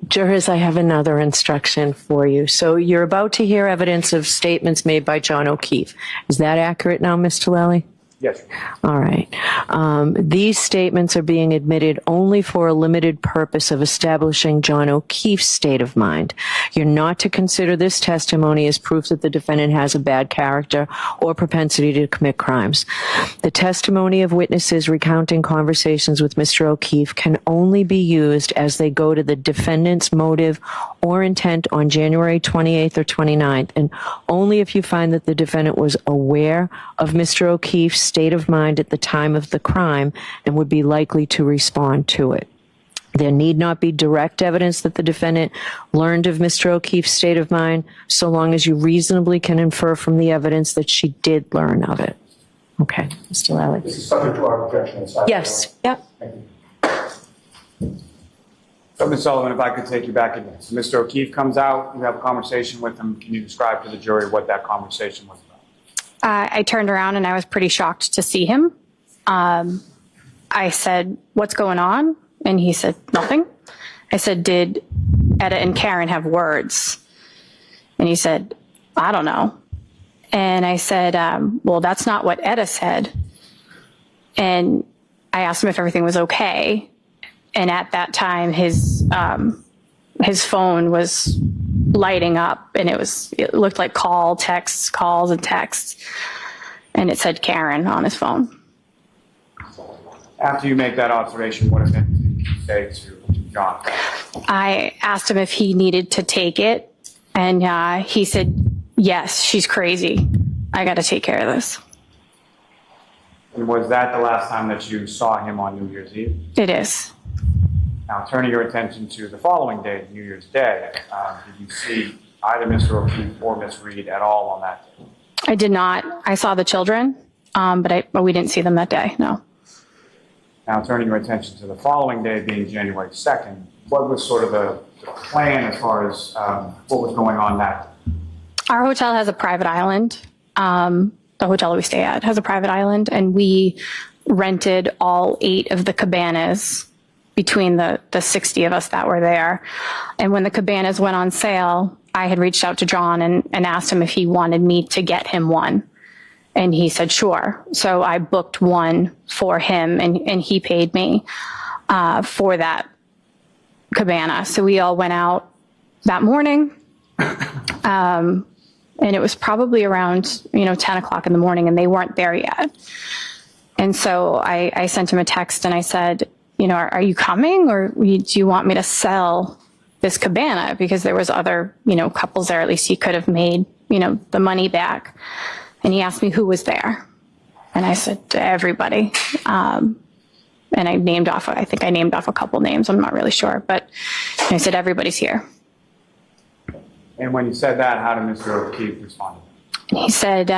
jurors, I have another instruction for you. So you're about to hear evidence of statements made by John O'Keefe. Is that accurate now, Mr. Lally? Yes. All right. These statements are being admitted only for a limited purpose of establishing John O'Keefe's state of mind. You're not to consider this testimony as proof that the defendant has a bad character or propensity to commit crimes. The testimony of witnesses recounting conversations with Mr. O'Keefe can only be used as they go to the defendant's motive or intent on January 28th or 29th, and only if you find that the defendant was aware of Mr. O'Keefe's state of mind at the time of the crime and would be likely to respond to it. There need not be direct evidence that the defendant learned of Mr. O'Keefe's state of mind, so long as you reasonably can infer from the evidence that she did learn of it. Okay, Mr. Lally. This is subject to our objection. Yes, yep. Thank you. So, Ms. Sullivan, if I could take you back again. So Mr. O'Keefe comes out, you have a conversation with him. Can you describe to the jury what that conversation was about? I turned around and I was pretty shocked to see him. I said, "What's going on?" And he said, "Nothing." I said, "Did Etta and Karen have words?" And he said, "I don't know." And I said, "Well, that's not what Etta said." And I asked him if everything was okay. And at that time, his phone was lighting up, and it looked like calls and texts, and it said Karen on his phone. After you make that observation, what if anything did you say to John? I asked him if he needed to take it, and he said, "Yes, she's crazy. I got to take care of this." And was that the last time that you saw him on New Year's Eve? It is. Now, turning your attention to the following day, New Year's Day, did you see either Mr. O'Keefe or Miss Reed at all on that day? I did not. I saw the children, but we didn't see them that day, no. Now, turning your attention to the following day, being January 2nd, what was sort of the plan as far as what was going on that day? Our hotel has a private island. The hotel that we stay at has a private island, and we rented all 8 of the cabanas between the 60 of us that were there. And when the cabanas went on sale, I had reached out to John and asked him if he wanted me to get him one. And he said, sure. So I booked one for him, and he paid me for that cabana. So we all went out that morning. And it was probably around, 10 o'clock in the morning, and they weren't there yet. And so I sent him a text and I said, are you coming, or do you want me to sell this cabana? Because there was other, couples there. At least he could have made, the money back. And he asked me who was there. And I said, everybody. And I named off a couple names. I'm not really sure. But I said, everybody's here. And when you said that, how did Mr. O'Keefe respond? He said,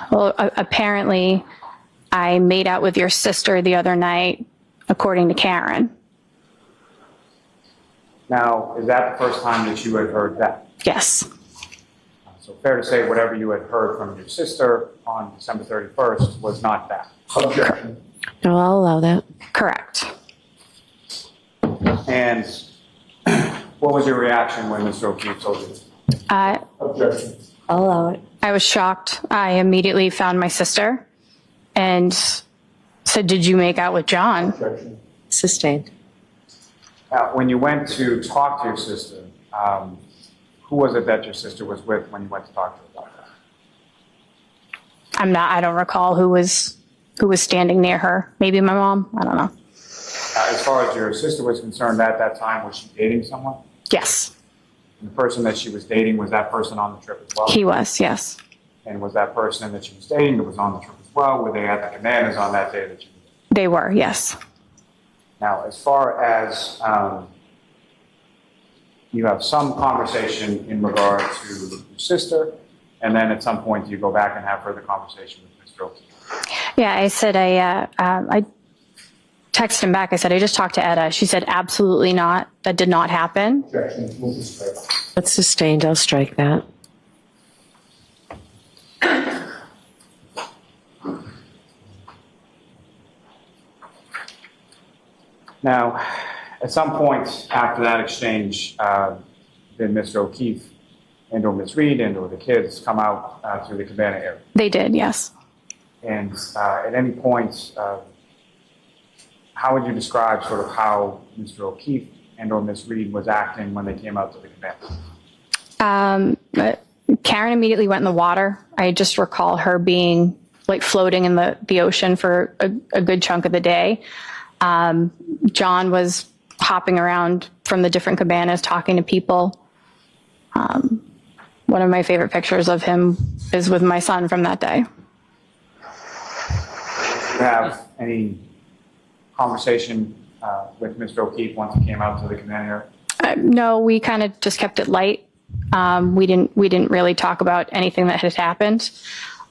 apparently I made out with your sister the other night, according to Karen. Now, is that the first time that you had heard that? Yes. So fair to say whatever you had heard from your sister on December 31st was not that? Objection. No, I'll allow that. Correct. And what was your reaction when Mr. O'Keefe told you this? Objection. I'll allow it. I was shocked. I immediately found my sister and said, did you make out with John? Objection. Sustained. Now, when you went to talk to your sister, who was it that your sister was with when you went to talk to her about that? I don't recall who was standing near her. Maybe my mom. I don't know. As far as your sister was concerned at that time, was she dating someone? Yes, And the person that she was dating, was that person on the trip as well? he was. Yes. And was that person that she was dating that was on the trip as well? Were they at the cabanas on that day that you? They were, yes. Now, as far as you have some conversation in regard to your sister, and then at some point you go back and have further conversation with Mr. O'Keefe. Yeah, I said I texted him back. I said, I just talked to Etta. She said, absolutely not. That did not happen. Objection. Move to strike. That's sustained. I'll strike that. Now, at some point after that exchange, did Mr. O'Keefe and or Ms. Reed and or the kids come out to the cabana area? They did, yes. And at any point, how would you describe sort of how Mr. O'Keefe and or Ms. Reed was acting when they came out to the cabana? But Karen immediately went in the water. I just recall her being like floating in the ocean for a good chunk of the day. John was hopping around from the different cabanas talking to people. One of my favorite pictures of him is with my son from that day. Did you have any conversation with Mr. O'Keefe once he came out to the cabana area? No, we kind of just kept it light. We didn't really talk about anything that had happened.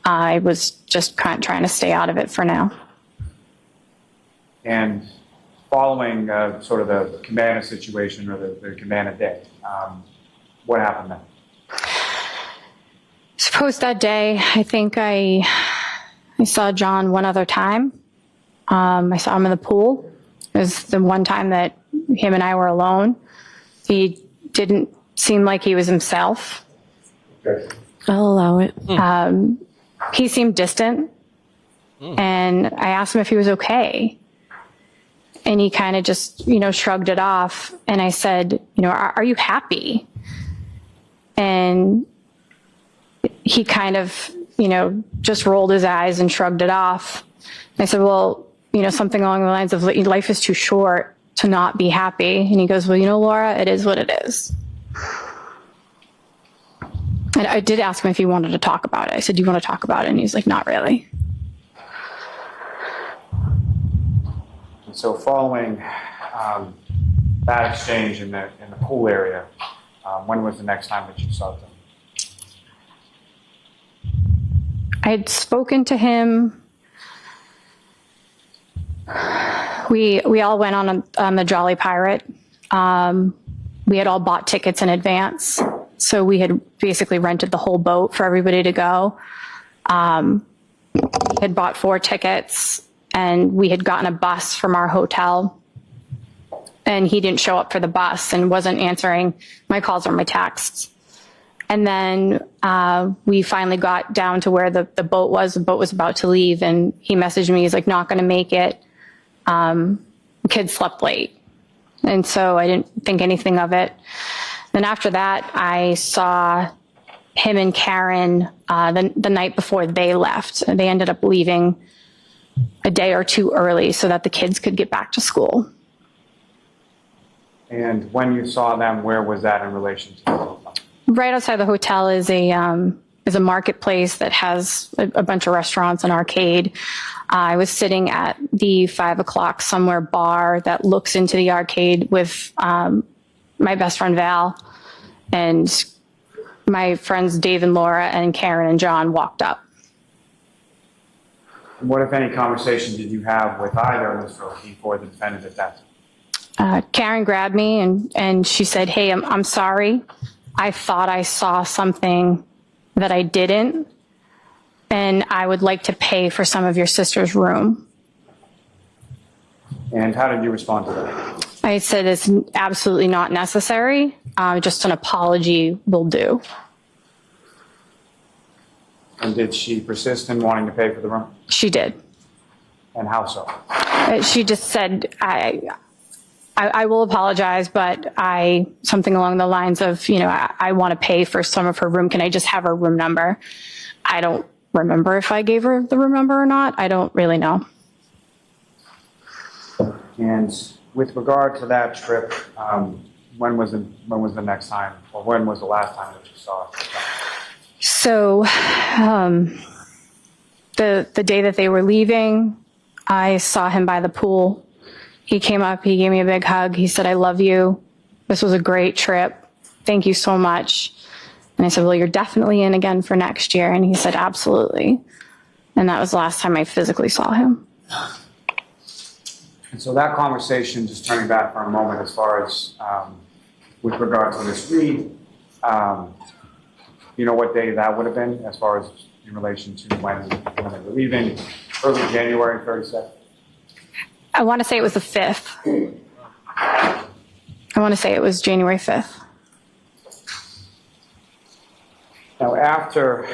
I was just kind of trying to stay out of it for now. And following sort of the cabana situation or the cabana day, what happened then? Suppose that day, I think I saw John one other time. I saw him in the pool. It was the one time that him and I were alone. He didn't seem like he was himself. Objection. I'll allow it. He seemed distant, and I asked him if he was okay. And he kind of just, shrugged it off. And I said, are you happy? And he kind of, just rolled his eyes and shrugged it off. I said, well, something along the lines of life is too short to not be happy. And he goes, well, Laura, it is what it is. And I did ask him if he wanted to talk about it. I said, do you want to talk about it? And he's like, not really. And so following that exchange in the pool area, when was the next time that you saw them? I had spoken to him. We all went on the Jolly Pirate. We had all bought tickets in advance, so we had basically rented the whole boat for everybody to go. Had bought 4 tickets, and we had gotten a bus from our hotel. And he didn't show up for the bus and wasn't answering my calls or my texts. And then we finally got down to where the boat was. The boat was about to leave, and he messaged me. He's like, not going to make it. Kids slept late. And so I didn't think anything of it. Then after that, I saw him and Karen the night before they left. They ended up leaving a day or two early so that the kids could get back to school. And when you saw them, where was that in relation to the hotel? Right outside the hotel is a marketplace that has a bunch of restaurants and arcade. I was sitting at the 5 o'clock somewhere bar that looks into the arcade with my best friend Val, and my friends Dave and Laura and Karen and John walked up. What, if any, conversation did you have with either Mr. O'Keefe or the defendant at that time? Karen grabbed me and she said, hey, I'm sorry. I thought I saw something that I didn't, and I would like to pay for some of your sister's room. And how did you respond to that? I said it's absolutely not necessary. Just an apology will do. And did she persist in wanting to pay for the room? She did. And how so? She just said, I will apologize, but something along the lines of, I want to pay for some of her room. Can I just have her room number? I don't remember if I gave her the room number or not. I don't really know. And with regard to that trip, when was the next time, or when was the last time that you saw her? So the day that they were leaving, I saw him by the pool. He came up, he gave me a big hug. He said, "I love you. This was a great trip. Thank you so much." And I said, "Well, you're definitely in again for next year." And he said, "Absolutely." And that was the last time I physically saw him. And so that conversation, just turning back for a moment, as far as with regard to Ms. Reed, you know what day that would have been, as far as in relation to when they were leaving? Early January, 32nd? I want to say it was the 5th. I want to say it was January 5th. Now, after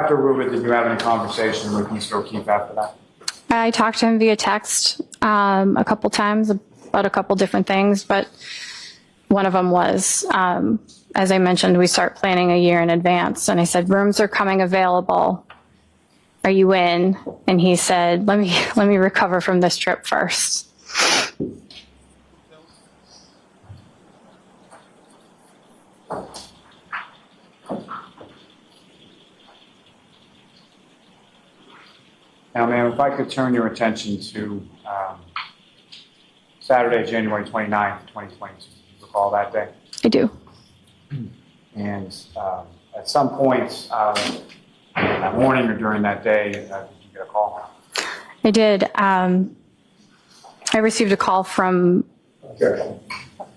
Ruben, did you have any conversation with Mr. O'Keefe after that? I talked to him via text a couple times about a couple different things, but one of them was, as I mentioned, we start planning a year in advance. And I said, "Rooms are coming available. Are you in?" And he said, let me recover from this trip first." Now, ma'am, if I could turn your attention to Saturday, January 29th, 2022. Do you recall that day? I do. And at some point that morning or during that day, did you get a call? I did. I received a call from, Objection.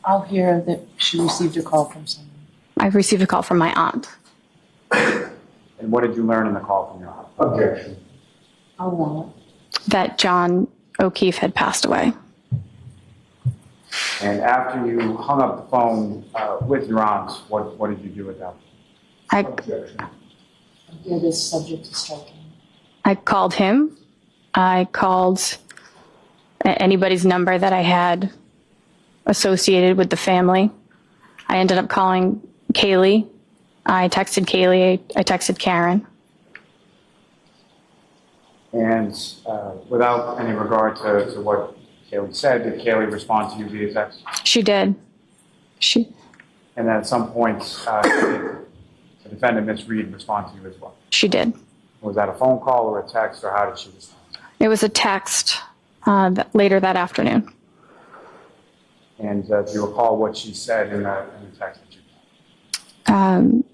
I'll hear that she received a call from someone. I received a call from my aunt. And what did you learn in the call from your aunt? Objection. I'll allow it. That John O'Keefe had passed away. And after you hung up the phone with your aunt, what did you do with that? Objection. I'll hear this subject to striking. I called him. I called anybody's number that I had associated with the family. I ended up calling Kaylee. I texted Kaylee. I texted Karen. And without any regard to what Kaylee said, did Kaylee respond to you via text? She did. And then at some point, did the defendant, Ms. Reed, respond to you as well? She did. Was that a phone call or a text, or how did she respond? It was a text later that afternoon. And do you recall what she said in the text that you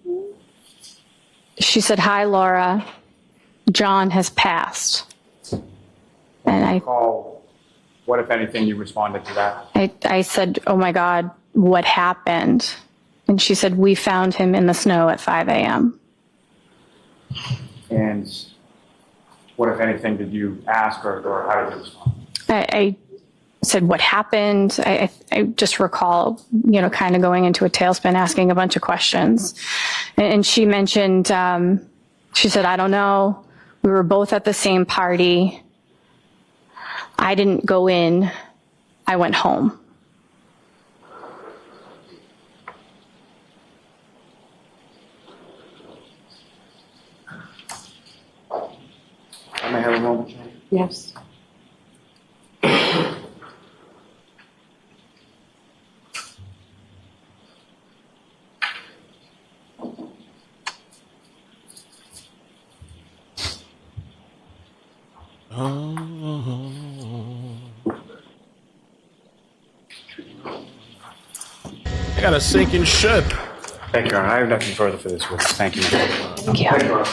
She said, "Hi, Laura. John has passed." And I recall what, if anything, you responded to that? I said, "Oh my God, what happened?" And she said, "We found him in the snow at 5 a.m. And what, if anything, did you ask, or how did you respond? I said, "What happened?" I just recall, kind of going into a tailspin, asking a bunch of questions. And she mentioned, she said, "I don't know. We were both at the same party. I didn't go in. I went home." I may have a moment, Jane. Yes. I got a sinking ship. Thank you, Your Honor. I have nothing further for this witness. Thank you. Thank you, Your Honor.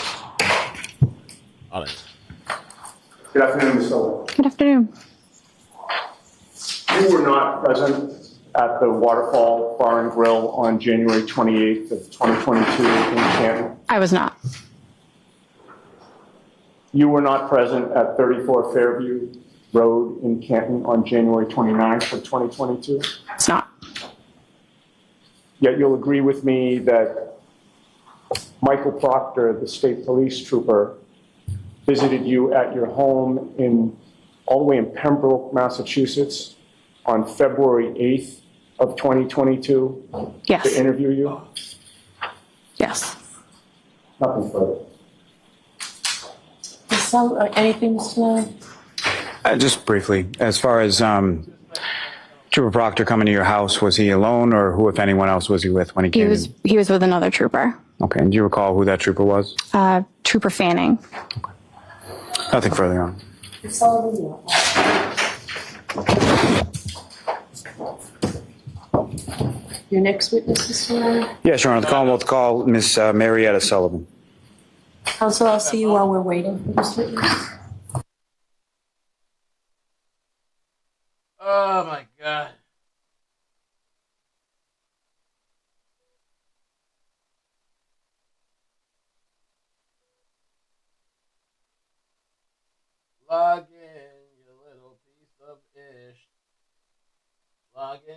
All right. Good afternoon, Ms. Sullivan. Good afternoon. You were not present at the Waterfall Bar and Grill on January 28th of 2022 in Canton. I was not. You were not present at 34 Fairview Road in Canton on January 29th of 2022. It's not. Yet you'll agree with me that Michael Proctor, the state police trooper, visited you at your home all the way in Pembroke, Massachusetts on February 8th of 2022 to Yes. interview you? Yes. Nothing further. Anything, Mr. Just briefly, as far as Trooper Proctor coming to your house, was he alone, or who, if anyone else, was he with when he He came was in? he was with another trooper. Okay, and do you recall who that trooper was? Trooper Fanning. Nothing further on. Your next witness is here. Yes, Your Honor, the Commonwealth call Ms. Marietta Sullivan. Counsel, I'll see you while we're waiting for this witness. Oh my God. Log in, you little piece of ish. Log in.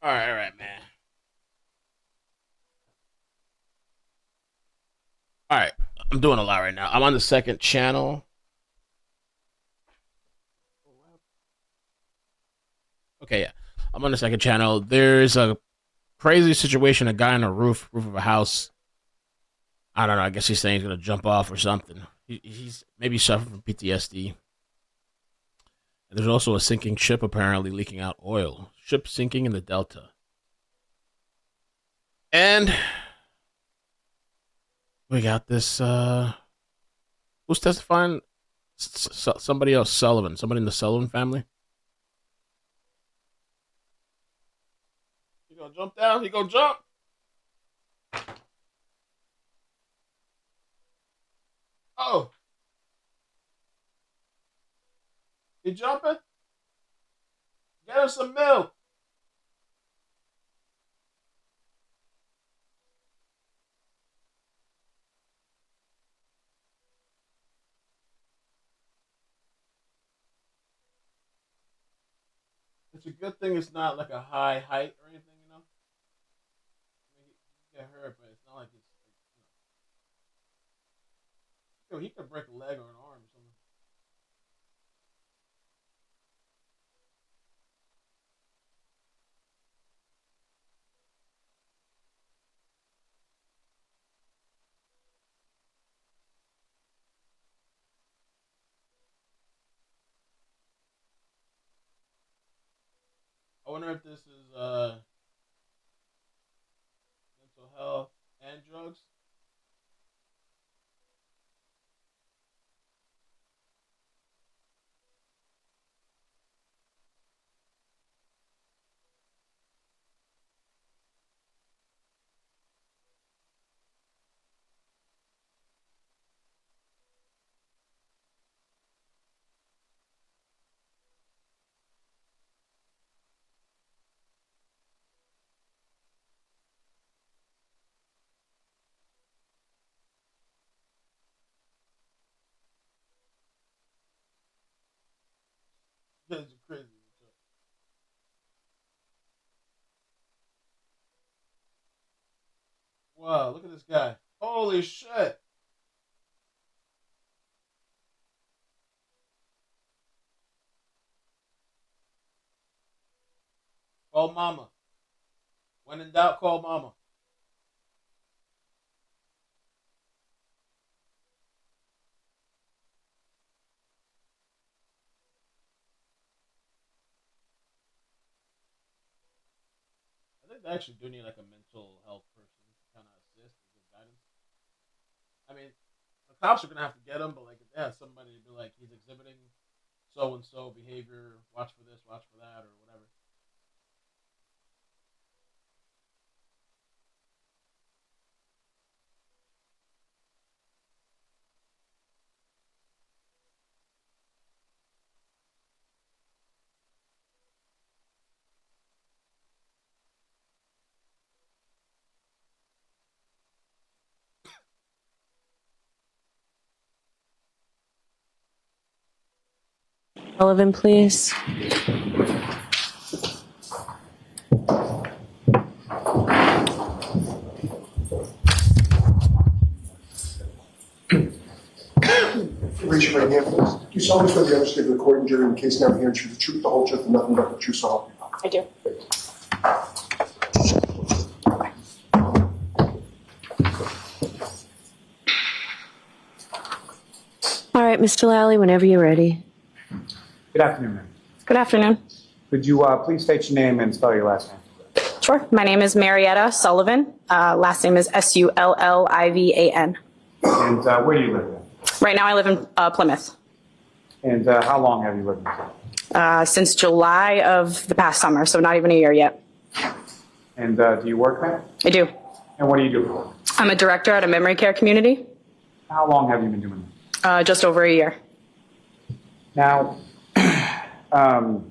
All right, man. All right, I'm doing a lot right now. I'm on the second channel. Okay, yeah, I'm on the second channel. There's a crazy situation. A guy on a roof of a house. I don't know. I guess he's saying he's gonna jump off or something. He's maybe suffering from PTSD. And there's also a sinking ship apparently leaking out oil. Ship sinking in the Delta. And we got this. Who's testifying? Somebody else, Sullivan. Somebody in the Sullivan family. You gonna jump down? You gonna jump? Oh. You jumping? Get him some milk. It's a good thing it's not like a high height or anything, you know? I mean, he get hurt, but it's not like it's, you know. Yo, he could break a leg or an arm or something. I wonder if this is mental health and drugs. This is crazy. Wow, look at this guy. Holy shit. Call mama. When in doubt, call mama. I think they actually do need like a mental health person to kind of assist and give guidance. I mean, the cops are gonna have to get him, but like if they have somebody to be like, he's exhibiting so and so behavior, watch for this, watch for that, or whatever. Sullivan, please. Raise your right hand, please. Do you solemnly swear the understanding of the court and jury in the case now hearing the truth, the whole truth, and nothing but the truth, so help you? I do. right, Mr. Lally, whenever you're ready. Good afternoon, ma'am. Good afternoon. Could you please state your name and spell your last name? Sure. My name is Marietta Sullivan. Last name is Sullivan. And where do you live then? Right now I live in Plymouth. And how long have you lived in? Since July of the past summer, so not even a year yet. And do you work there? I do. And what do you do? I'm a director at a memory care community. How long have you been doing that? Just over a year. Now, do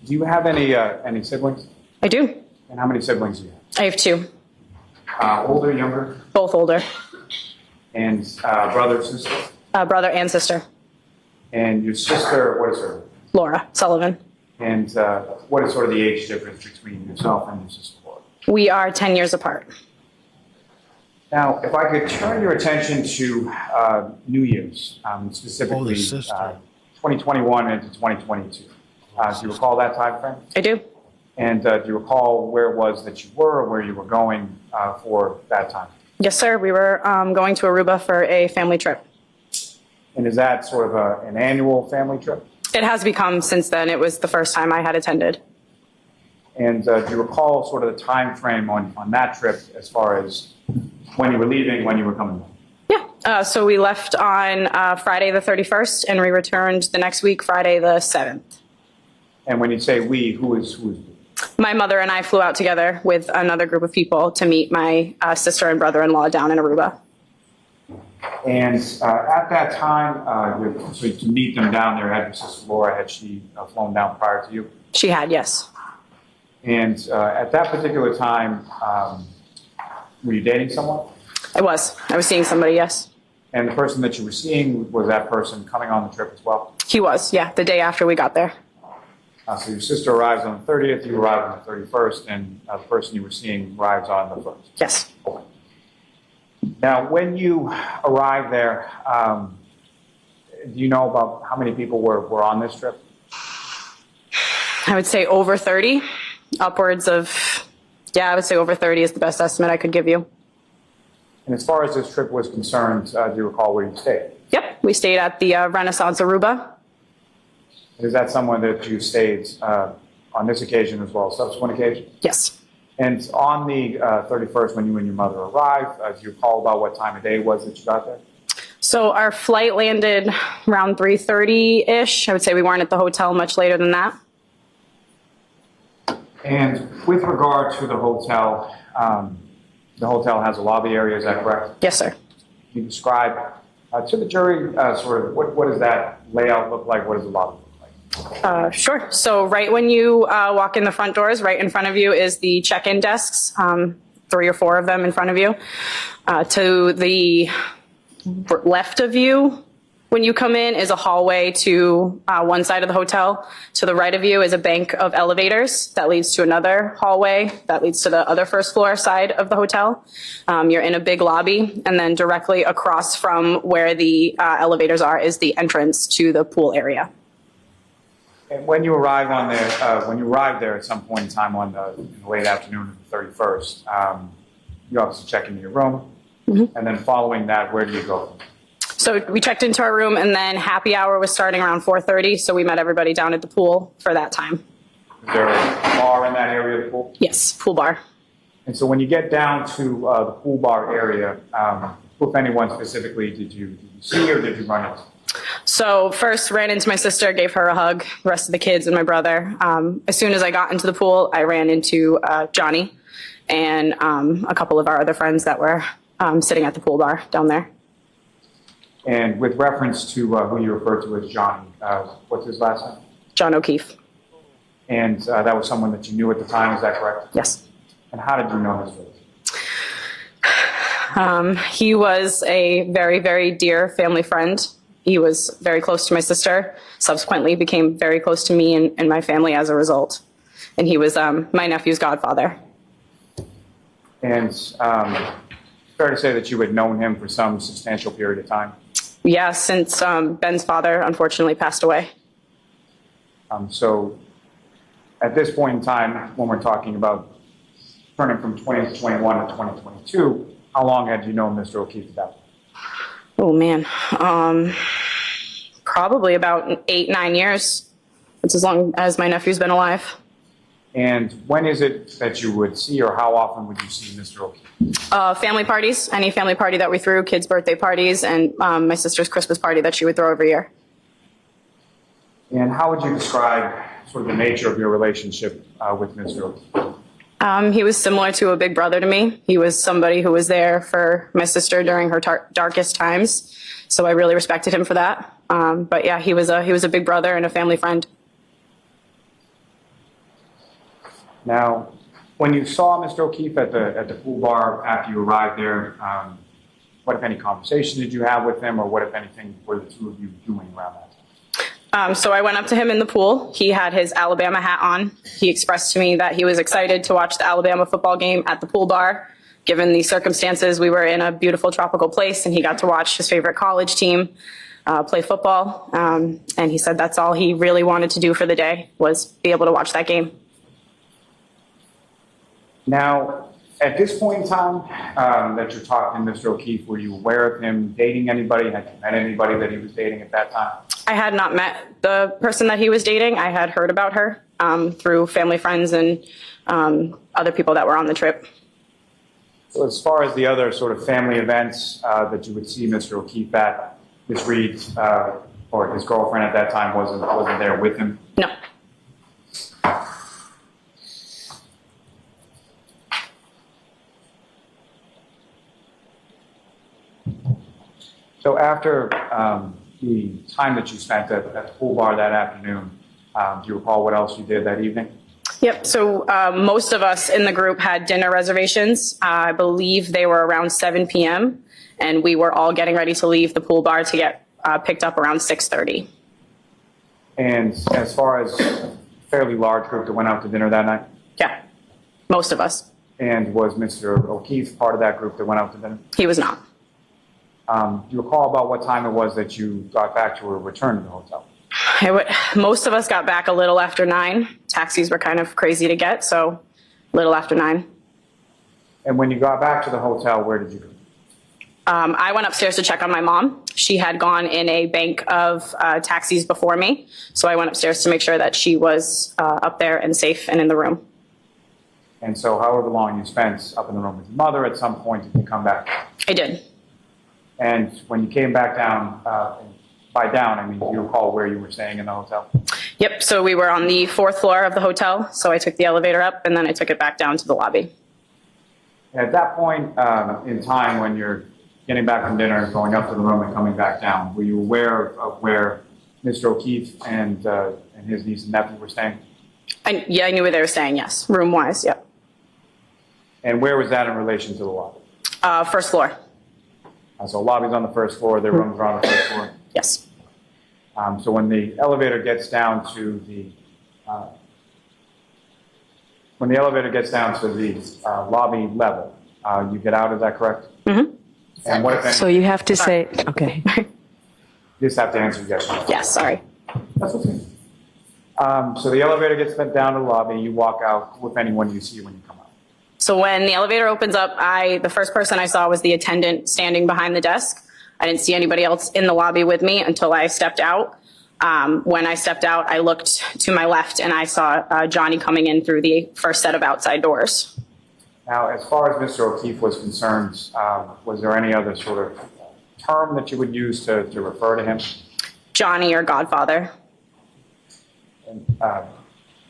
you have any siblings? I do. And how many siblings do you have? I have two, Older, younger, both older, and brother, sister? brother and sister. And your sister, what is her? Laura Sullivan. And what is sort of the age difference between yourself and your sister Laura? We are 10 years apart. Now, if I could turn your attention to New Year's, specifically sister. 2021 into 2022. Do you recall that time frame? I do. And do you recall where it was that you were or where you were going for that time? Yes, sir. We were going to Aruba for a family trip. And is that sort of an annual family trip? It has become since then. It was the first time I had attended. And do you recall sort of the time frame on that trip as far as when you were leaving, when you were coming back? Yeah. So we left on Friday the 31st and we returned the next week, Friday the 7th. And when you say we, who is we? My mother and I flew out together with another group of people to meet my sister and brother-in-law down in Aruba. And at that time, so to meet them down there, had your sister Laura, had she flown down prior to you? She had, yes. And at that particular time, were you dating someone? I was seeing somebody, yes. And the person that you were seeing, was that person coming on the trip as well? He was, yeah, the day after we got there. So your sister arrives on the 30th, you arrive on the 31st, and the person you were seeing arrives on the 1st. Yes. Now, when you arrived there, do you know about how many people were on this trip? I would say over 30, upwards of, yeah, I would say over 30 is the best estimate I could give you. And as far as this trip was concerned, do you recall where you stayed? Yep, we stayed at the Renaissance Aruba. Is that someone that you stayed on this occasion as well as subsequent occasions? Yes. And on the 31st, when you and your mother arrived, do you recall about what time of day it was that you got there? So our flight landed around 3:30-ish. I would say we weren't at the hotel much later than that. And with regard to the hotel has a lobby area, is that correct? Yes, sir. Can you describe to the jury sort of what does that layout look like? What does the lobby look like? Sure. So right when you walk in the front doors, right in front of you is the check-in desks, 3 or 4 of them in front of you. To the left of you, when you come in, is a hallway to one side of the hotel. To the right of you is a bank of elevators that leads to another hallway that leads to the other first floor side of the hotel. You're in a big lobby, and then directly across from where the elevators are is the entrance to the pool area. And when you arrive there at some point in time in the late afternoon of the 31st, you obviously check into your room, and then following that, where do you go? So we checked into our room, and then happy hour was starting around 4:30, so we met everybody down at the pool for that time. Is there a bar in that area of the pool? Yes, pool bar. And so when you get down to the pool bar area, who, if anyone specifically, did you see or did you run into? So first ran into my sister, gave her a hug, the rest of the kids and my brother. As soon as I got into the pool, I ran into Johnny and a couple of our other friends that were sitting at the pool bar down there. And with reference to who you refer to as Johnny, what's his last name? John O'Keefe. And that was someone that you knew at the time, is that correct? Yes. And how did you know this was? He was a very, very dear family friend. He was very close to my sister, subsequently became very close to me and my family as a result. And he was my nephew's godfather. And fair to say that you had known him for some substantial period of time? Yeah, since Ben's father unfortunately passed away. So at this point in time, when we're talking about turning from 2021 to 2022, how long had you known Mr. O'Keefe at that point? Oh man, Probably about 8, 9 years. It's as long as my nephew's been alive. And when is it that you would see, or how often would you see Mr. O'Keefe? Family parties, any family party that we threw, kids' birthday parties, and my sister's Christmas party that she would throw every year. And how would you describe sort of the nature of your relationship with Mr. O'Keefe? He was similar to a big brother to me. He was somebody who was there for my sister during her darkest times. So I really respected him for that. But yeah, he was a big brother and a family friend. Now, when you saw Mr. O'Keefe at the pool bar after you arrived there, what, if any, conversation did you have with him, or what, if anything, were the two of you doing around that? So I went up to him in the pool. He had his Alabama hat on. He expressed to me that he was excited to watch the Alabama football game at the pool bar. Given the circumstances, we were in a beautiful tropical place, and he got to watch his favorite college team play football. And he said that's all he really wanted to do for the day, was be able to watch that game. Now, at this point in time that you're talking to Mr. O'Keefe, were you aware of him dating anybody? Had you met anybody that he was dating at that time? I had not met the person that he was dating. I had heard about her through family friends and other people that were on the trip. So as far as the other sort of family events that you would see Mr. O'Keefe at, Ms. Reed or his girlfriend at that time wasn't there with him? No. So after the time that you spent at the pool bar that afternoon, do you recall what else you did that evening? Yep. So most of us in the group had dinner reservations. I believe they were around 7 p.m. and we were all getting ready to leave the pool bar to get picked up around 6:30. And as far as a fairly large group that went out to dinner that night? Yeah, most of us. And was Mr. O'Keefe part of that group that went out to dinner? He was not. Do you recall about what time it was that you got back to or returned to the hotel? Most of us got back a little after 9. Taxis were kind of crazy to get, so a little after 9. And when you got back to the hotel, where did you go? I went upstairs to check on my mom. She had gone in a bank of taxis before me, so I went upstairs to make sure that she was up there and safe and in the room. And so however long you spent up in the room with your mother, at some point did you come back? I did. And when you came back down, by down, I mean, do you recall where you were staying in the hotel? Yep, so we were on the 4th floor of the hotel, so I took the elevator up and then I took it back down to the lobby. And at that point in time, when you're getting back from dinner, going up to the room and coming back down, were you aware of where Mr. O'Keefe and his niece and nephew were staying? Yeah, I knew where they were staying, yes, room-wise, yep. And where was that in relation to the lobby? 1st floor, So lobby's on the 1st floor, their rooms are on the 1st floor. yes. So when the elevator gets down to the lobby level, you get out. Is that correct? Mm-hmm. And what if any, So you have to say, okay. you just have to answer yes. Yes, sorry. That's okay. So the elevator gets sent down to the lobby. You walk out. Who, if anyone, you see when you come out? So when the elevator opens up, the first person I saw was the attendant standing behind the desk. I didn't see anybody else in the lobby with me until I stepped out. When I stepped out, I looked to my left and I saw Johnny coming in through the first set of outside doors. Now, as far as Mr. O'Keefe was concerned, was there any other sort of term that you would use to refer to him? Johnny or Godfather. And,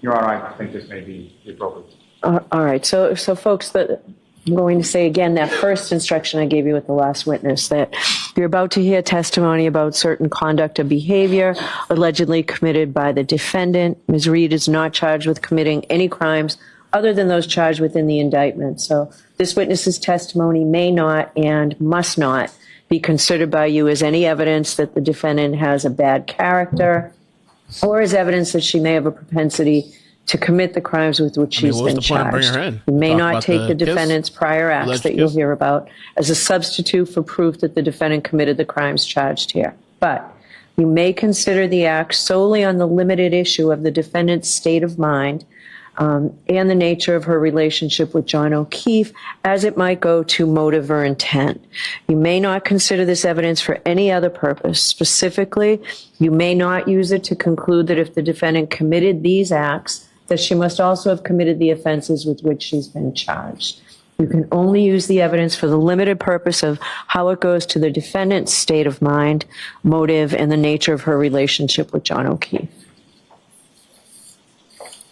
Your Honor, I think this may be appropriate. All right. So folks, I'm going to say again that first instruction I gave you with the last witness, that you're about to hear testimony about certain conduct or behavior allegedly committed by the defendant. Ms. Reed is not charged with committing any crimes other than those charged within the indictment. So this witness's testimony may not and must not be considered by you as any evidence that the defendant has a bad character or as evidence that she may have a propensity to commit the crimes with which she's what's been the point of bringing charged. her in? You may Talk not about take the the kiss? defendant's prior acts Alleged that you'll kiss? hear about as a substitute for proof that the defendant committed the crimes charged here. But you may consider the act solely on the limited issue of the defendant's state of mind and the nature of her relationship with John O'Keefe, as it might go to motive or intent. You may not consider this evidence for any other purpose. Specifically, you may not use it to conclude that if the defendant committed these acts, that she must also have committed the offenses with which she's been charged. You can only use the evidence for the limited purpose of how it goes to the defendant's state of mind, motive, and the nature of her relationship with John O'Keefe.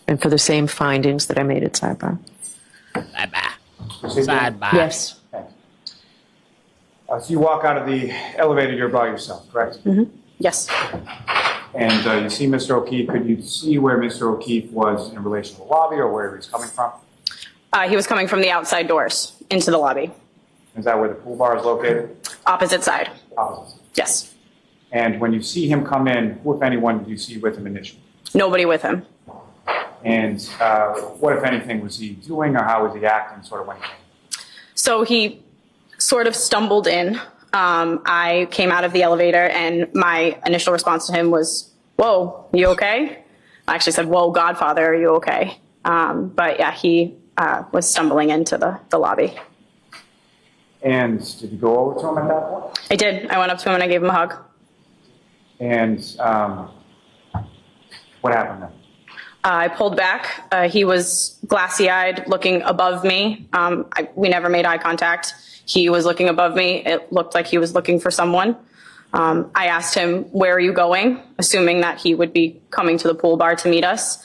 And for the same findings that I made at sidebar. Sidebar. Yes. Thanks. So you walk out of the elevator, you're by yourself, correct? Yes. And you see Mr. O'Keefe. Could you see where Mr. O'Keefe was in relation to the lobby or where he was coming from? He was coming from the outside doors into the lobby, Is that where the pool bar is located? opposite side. Opposite. Yes. And when you see him come in, who, if anyone, did you see with him initially? Nobody with him. And what, if anything, was he doing or how was he acting sort of when he came? So he sort of stumbled in. I came out of the elevator and my initial response to him was, "Whoa, you okay?" I actually said, "Whoa, Godfather, are you okay?" But yeah, he was stumbling into the lobby. And did you go over to him at that point? I did. I went up to him and I gave him a hug. And what happened then? I pulled back. He was glassy-eyed, looking above me. We never made eye contact. He was looking above me. It looked like he was looking for someone. I asked him, "Where are you going?" assuming that he would be coming to the pool bar to meet us.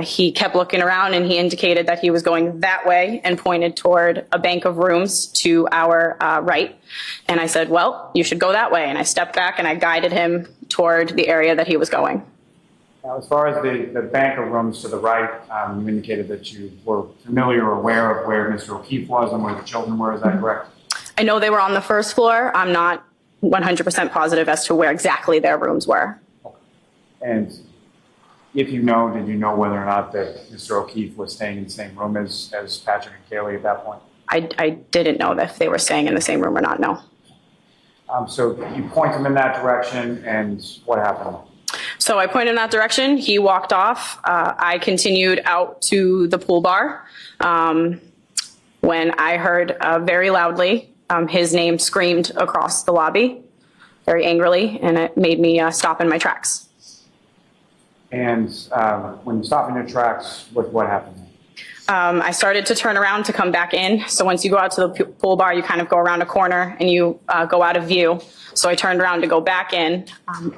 He kept looking around and he indicated that he was going that way and pointed toward a bank of rooms to our right. And I said, "Well, you should go that way." And I stepped back and I guided him toward the area that he was going. Now, as far as the bank of rooms to the right, you indicated that you were familiar or aware of where Mr. O'Keefe was and where the children were. Is that correct? I know they were on the first floor. I'm not 100% positive as to where exactly their rooms were. And if you know, did you know whether or not that Mr. O'Keefe was staying in the same room as Patrick and Kaylee at that point? I didn't know if they were staying in the same room or not, no. So you point him in that direction, and what happened? So I pointed in that direction. He walked off. I continued out to the pool bar when I heard very loudly his name screamed across the lobby very angrily, and it made me stop in my tracks. And when you stopped in your tracks, what happened? I started to turn around to come back in. So once you go out to the pool bar, you kind of go around a corner and you go out of view. So I turned around to go back in.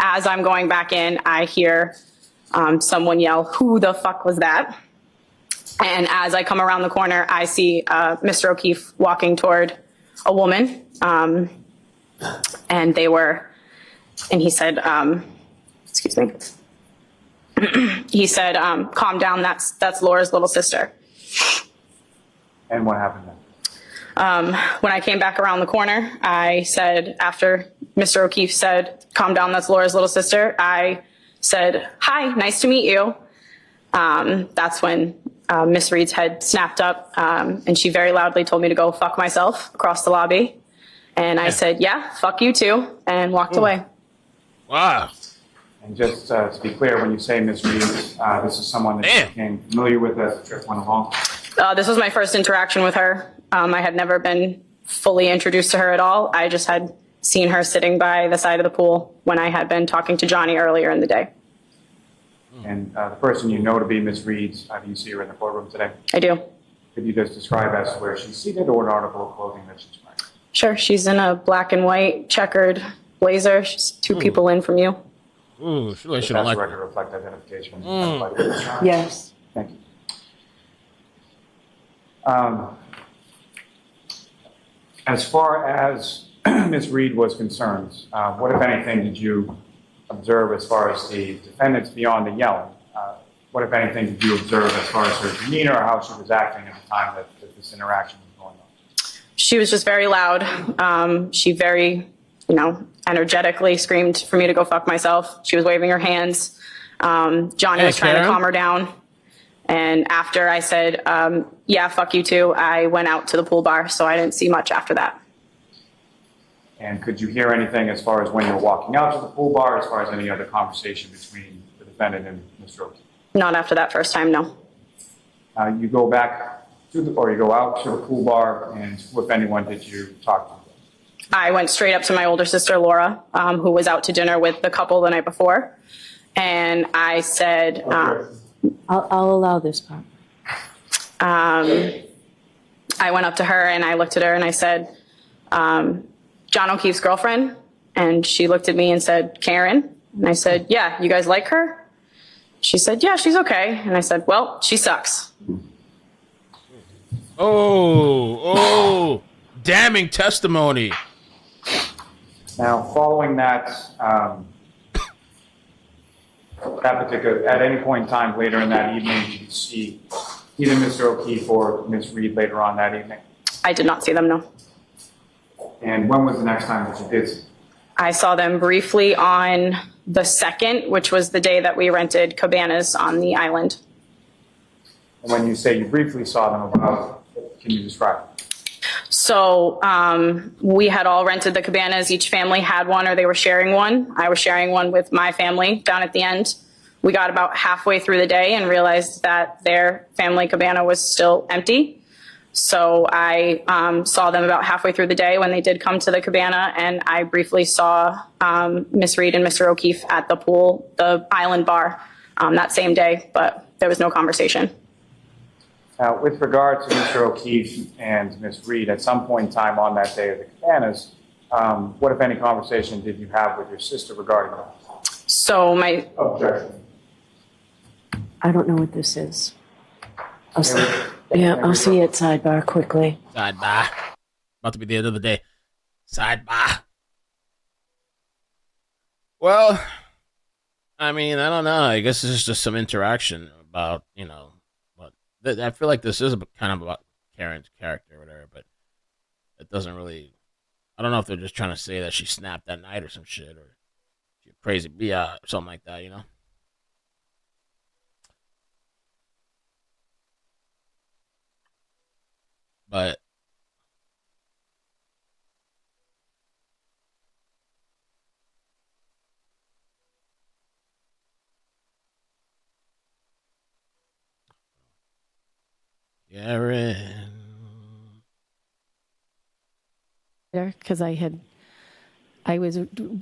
As I'm going back in, I hear someone yell, "Who the fuck was that?" And as I come around the corner, I see Mr. O'Keefe walking toward a woman. And he said, excuse me. He said, "Calm down, that's Laura's little sister." And what happened then? When I came back around the corner, I said, after Mr. O'Keefe said, "Calm down, that's Laura's little sister," I said, "Hi, nice to meet you." That's when Miss Reed's head snapped up, and she very loudly told me to go fuck myself across the lobby. And I said, "Yeah, fuck you too," and walked away. Wow. And just to be clear, when you say Miss Reed, this is someone that you became familiar with as the trip went along? This was my first interaction with her. I had never been fully introduced to her at all. I just had seen her sitting by the side of the pool when I had been talking to Johnny earlier in the day. And the person you know to be Miss Reed, do you see her in the courtroom today? I do. Could you just describe as to where she's seated or an article of clothing that she's wearing? Sure, she's in a black and white checkered blazer. She's two people in from you. Ooh, she Does should the have liked record reflect identification? Yes. Thank you. As far as Ms. Reed was concerned, what, if anything, did you observe as far as the defendants beyond the yelling? What, if anything, did you observe as far as her demeanor or how she was acting at the time that this interaction was going on? She was just very loud. She very, energetically screamed for me to go fuck myself. She was waving her hands. Johnny was trying to calm her down. And after I said, "Yeah, fuck you too," I went out to the pool bar, so I didn't see much after that. And could you hear anything as far as when you were walking out to the pool bar, as far as any other conversation between the defendant and Mr. O'Keefe? Not after that first time, no. You go back to or you go out to the pool bar, and who, if anyone, did you talk to? I went straight up to my older sister, Laura, who was out to dinner with the couple the night before. And I said, I'll allow this part. I went up to her and I looked at her and I said, John O'Keefe's girlfriend. And she looked at me and said, Karen. And I said, yeah, you guys like her? She said, yeah, she's okay. And I said, well, she sucks. Oh, damning testimony. Now, following that, at any point in time later in that evening, did you see either Mr. O'Keefe or Ms. Reed later on that evening? I did not see them, no. And when was the next time that you did see them? I saw them briefly on the 2nd, which was the day that we rented cabanas on the island. And when you say you briefly saw them, about, can you describe it? So we had all rented the cabanas. Each family had one or they were sharing one. I was sharing one with my family down at the end. We got about halfway through the day and realized that their family cabana was still empty. So I saw them about halfway through the day when they did come to the cabana, and I briefly saw Miss Reed and Mr. O'Keefe at the pool, the island bar, that same day, but there was no conversation. Now, with regard to Mr. O'Keefe and Ms. Reed, at some point in time on that day of the cabanas, what, if any, conversation did you have with your sister regarding that? So my Objection. I don't know what this is. I'll see you at sidebar quickly. Sidebar. About to be the end of the day. Sidebar. Well, I mean, I don't know. I guess this is just some interaction about, but I feel like this is kind of about Karen's character or whatever, but it doesn't really, I don't know if they're just trying to say that she snapped that night or some shit, or she's crazy, or something like that, But Karen. Because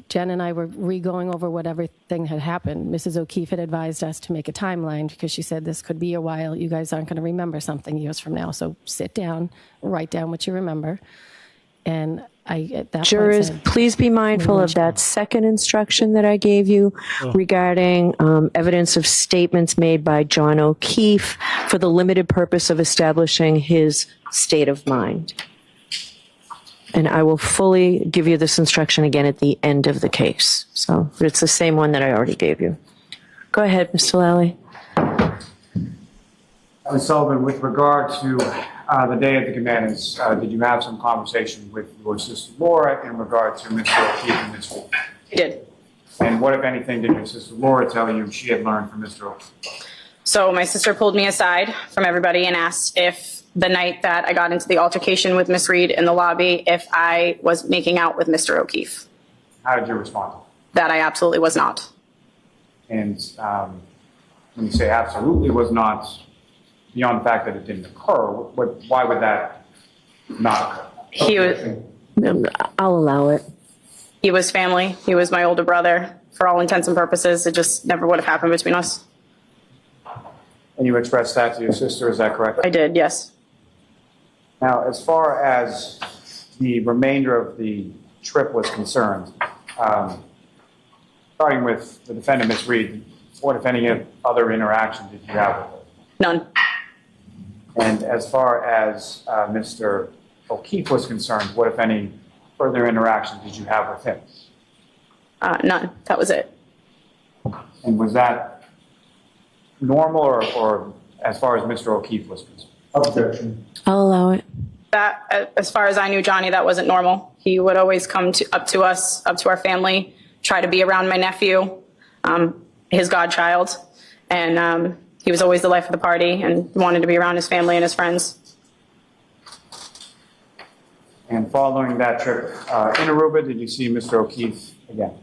Jen and I were re-going over what everything had happened. Mrs. O'Keefe had advised us to make a timeline because she said this could be a while. You guys aren't going to remember something years from now. So sit down, write down what you remember. And I, at that Jurors, point, said, please be mindful of that second instruction that I gave you regarding evidence of statements made by John O'Keefe for the limited purpose of establishing his state of mind. And I will fully give you this instruction again at the end of the case. So it's the same one that I already gave you. Go ahead, Mr. Lally. Ms. Sullivan, with regard to the day of the cabanas, did you have some conversation with your sister Laura in regard to Mr. O'Keefe and Ms. Reed? I did. And what, if anything, did your sister Laura tell you she had learned from Mr. O'Keefe? So my sister pulled me aside from everybody and asked if the night that I got into the altercation with Miss Reed in the lobby, if I was making out with Mr. O'Keefe. How did you respond? That I absolutely was not. And when you say absolutely was not, beyond the fact that it didn't occur, why would that not occur? I'll allow it. He was family. He was my older brother. For all intents and purposes, it just never would have happened between us. And you expressed that to your sister, is that correct? I did, yes. Now, as far as the remainder of the trip was concerned, starting with the defendant, Ms. Reed, what, if any, other interaction did you have with her? None. And as far as Mr. O'Keefe was concerned, what, if any, further interaction did you have with him? None. That was it. And was that normal or as far as Mr. O'Keefe was concerned? Objection. I'll allow it. That, as far as I knew Johnny, that wasn't normal. He would always come up to us, up to our family, try to be around my nephew, his godchild, and he was always the life of the party and wanted to be around his family and his friends. And following that trip in Aruba, did you see Mr. O'Keefe again?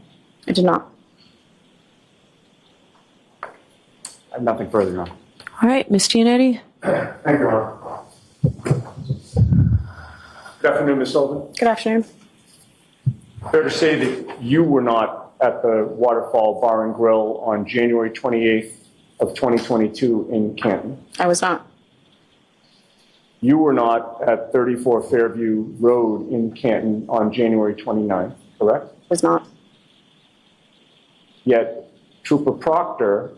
I did not. I have nothing further, Your Honor. All right, Ms. Giannetti. Thank you, Your Honor. Good afternoon, Ms. Sullivan. Good afternoon. Fair to say that you were not at the Waterfall Bar and Grill on January 28th of 2022 in Canton. I was not. You were not at 34 Fairview Road in Canton on January 29th, correct? Was not. Yet Trooper Proctor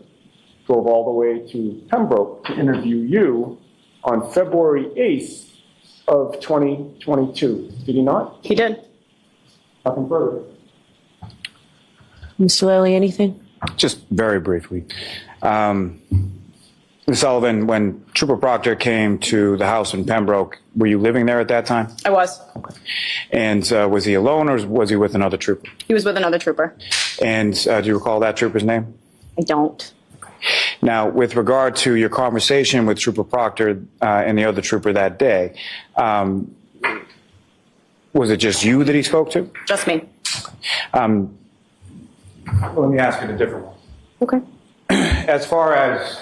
drove all the way to Pembroke to interview you on February 8th of 2022. Did he not? He did. Nothing further. Mr. Lally, anything? Just very briefly. Ms. Sullivan, when Trooper Proctor came to the house in Pembroke, were you living there at that time? I was. And was he alone or was he with another trooper? He was with another trooper. And do you recall that trooper's name? I don't. Now, with regard to your conversation with Trooper Proctor and the other trooper that day, was it just you that he spoke to? Just me. Well, let me ask it a different way. Okay. As far as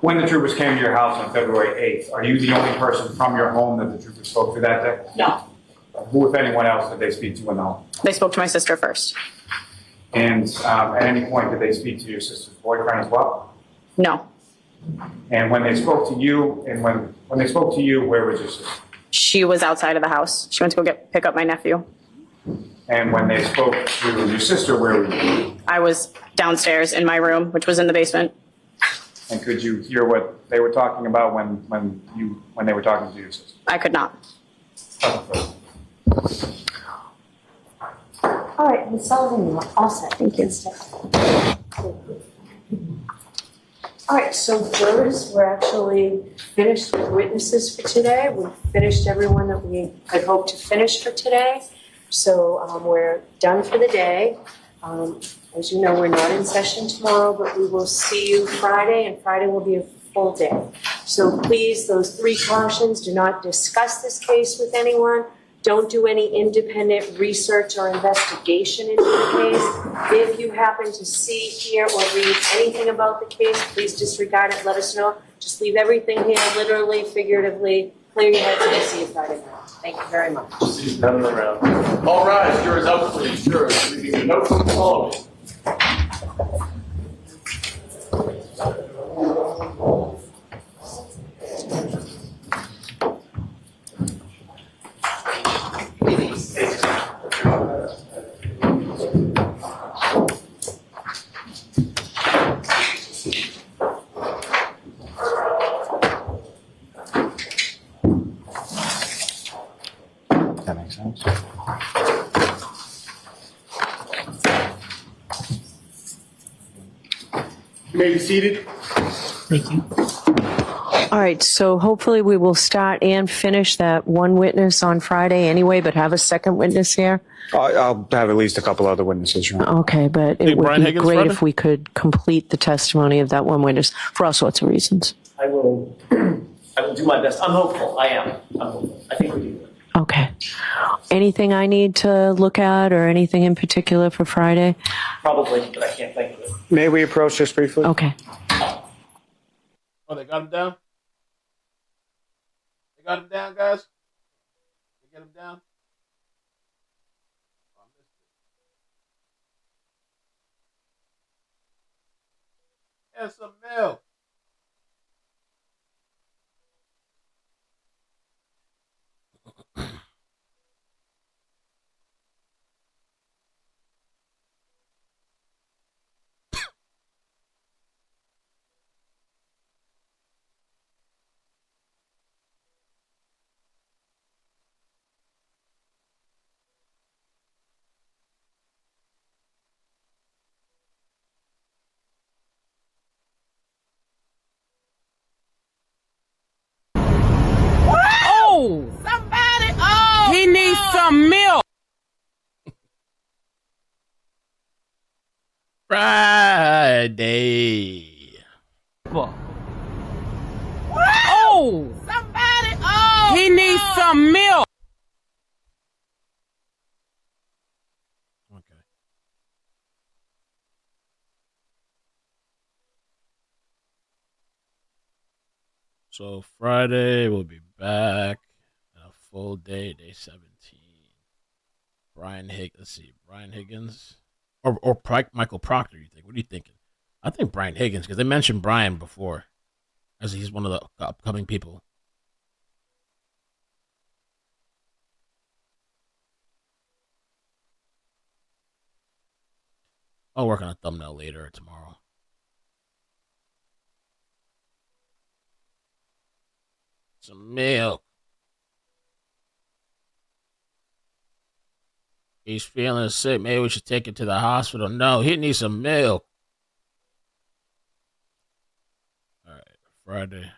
when the troopers came to your house on February 8th, are you the only person from your home that the troopers spoke to that day? No. Who, if anyone else, did they speak to in the home? They spoke to my sister first. And at any point, did they speak to your sister's boyfriend as well? No. And when they spoke to you, and when they spoke to you, where was your sister? She was outside of the house. She went to go pick up my nephew. And when they spoke to your sister, where were you? I was downstairs in my room, which was in the basement. And could you hear what they were talking about when they were talking to your sister? I could not. All right, Ms. Sullivan, you're all set. Thank you. All right, so jurors, we're actually finished with witnesses for today. We've finished everyone that we had hoped to finish for today. So we're done for the day. As you know, we're not in session tomorrow, but we will see you Friday, and Friday will be a full day. So please, those 3 cautions: do not discuss this case with anyone. Don't do any independent research or investigation into the case. If you happen to see, hear, or read anything about the case, please disregard it. Let us know. Just leave everything here, literally, figuratively. Clear your heads, and we'll see you Friday night. Thank you very much. She's running around. All rise, jurors up, please. Jurors, reading the notes and following. That makes sense. You may be seated. All right, so hopefully we will start and finish that one witness on Friday anyway, but have a second witness here. I'll have at least a couple other witnesses. Your Honor. Okay, but Hey, it would Brian be Higgins, great brother? if we could complete the testimony of that one witness for all sorts of reasons. I will do my best. I'm hopeful. I am. I'm hopeful. I think we do. Okay. Anything I need to look at or anything in particular for Friday? Probably, but I can't think of it. May we approach this briefly? Okay. Oh, they got him down? They got him down, guys? They get him down? Oh, I missed it. Here's some milk. He needs some milk. Friday. Oh, he needs some milk. Okay. So Friday we'll be back. A full day, day 17. Let's see, Brian Higgins or Michael Proctor. You think? What are you thinking? I think Brian Higgins because they mentioned Brian before, as he's one of the upcoming people. I'll work on a thumbnail later or tomorrow. Some milk. He's feeling sick. Maybe we should take him to the hospital. No, he needs some milk. All right, Friday.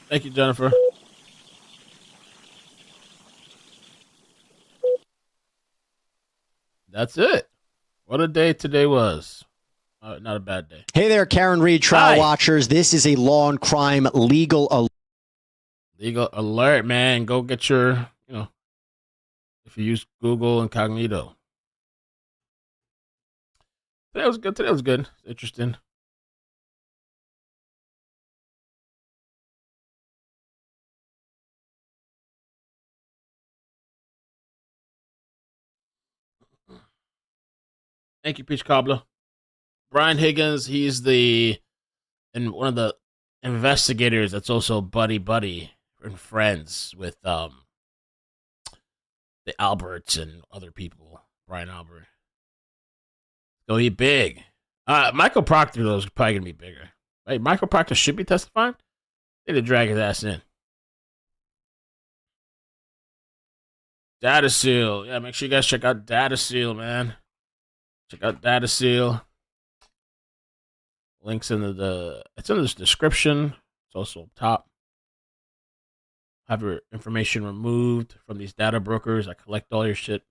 Thank you, Jennifer. That's it. What a day today was. Not a bad day. Hey there, Karen Reed, Trial Hi. Watchers. This is a law and crime legal alert. Legal alert, man. Go get your, if you use Google Incognito. Today was good. Today was good. Interesting. Thank you, Peach Cobbler. Brian Higgins, he's one of the investigators that's also buddy and friends with the Alberts and other people. Brian Albert. Go he big. Michael Proctor though is probably gonna be bigger. Right? Michael Proctor should be testifying. They need to drag his ass in. Data Seal. Yeah, make sure you guys check out Data Seal, man. Check out Data Seal. Links in it's in the description. It's also up top. Have your information removed from these data brokers that collect all your shit.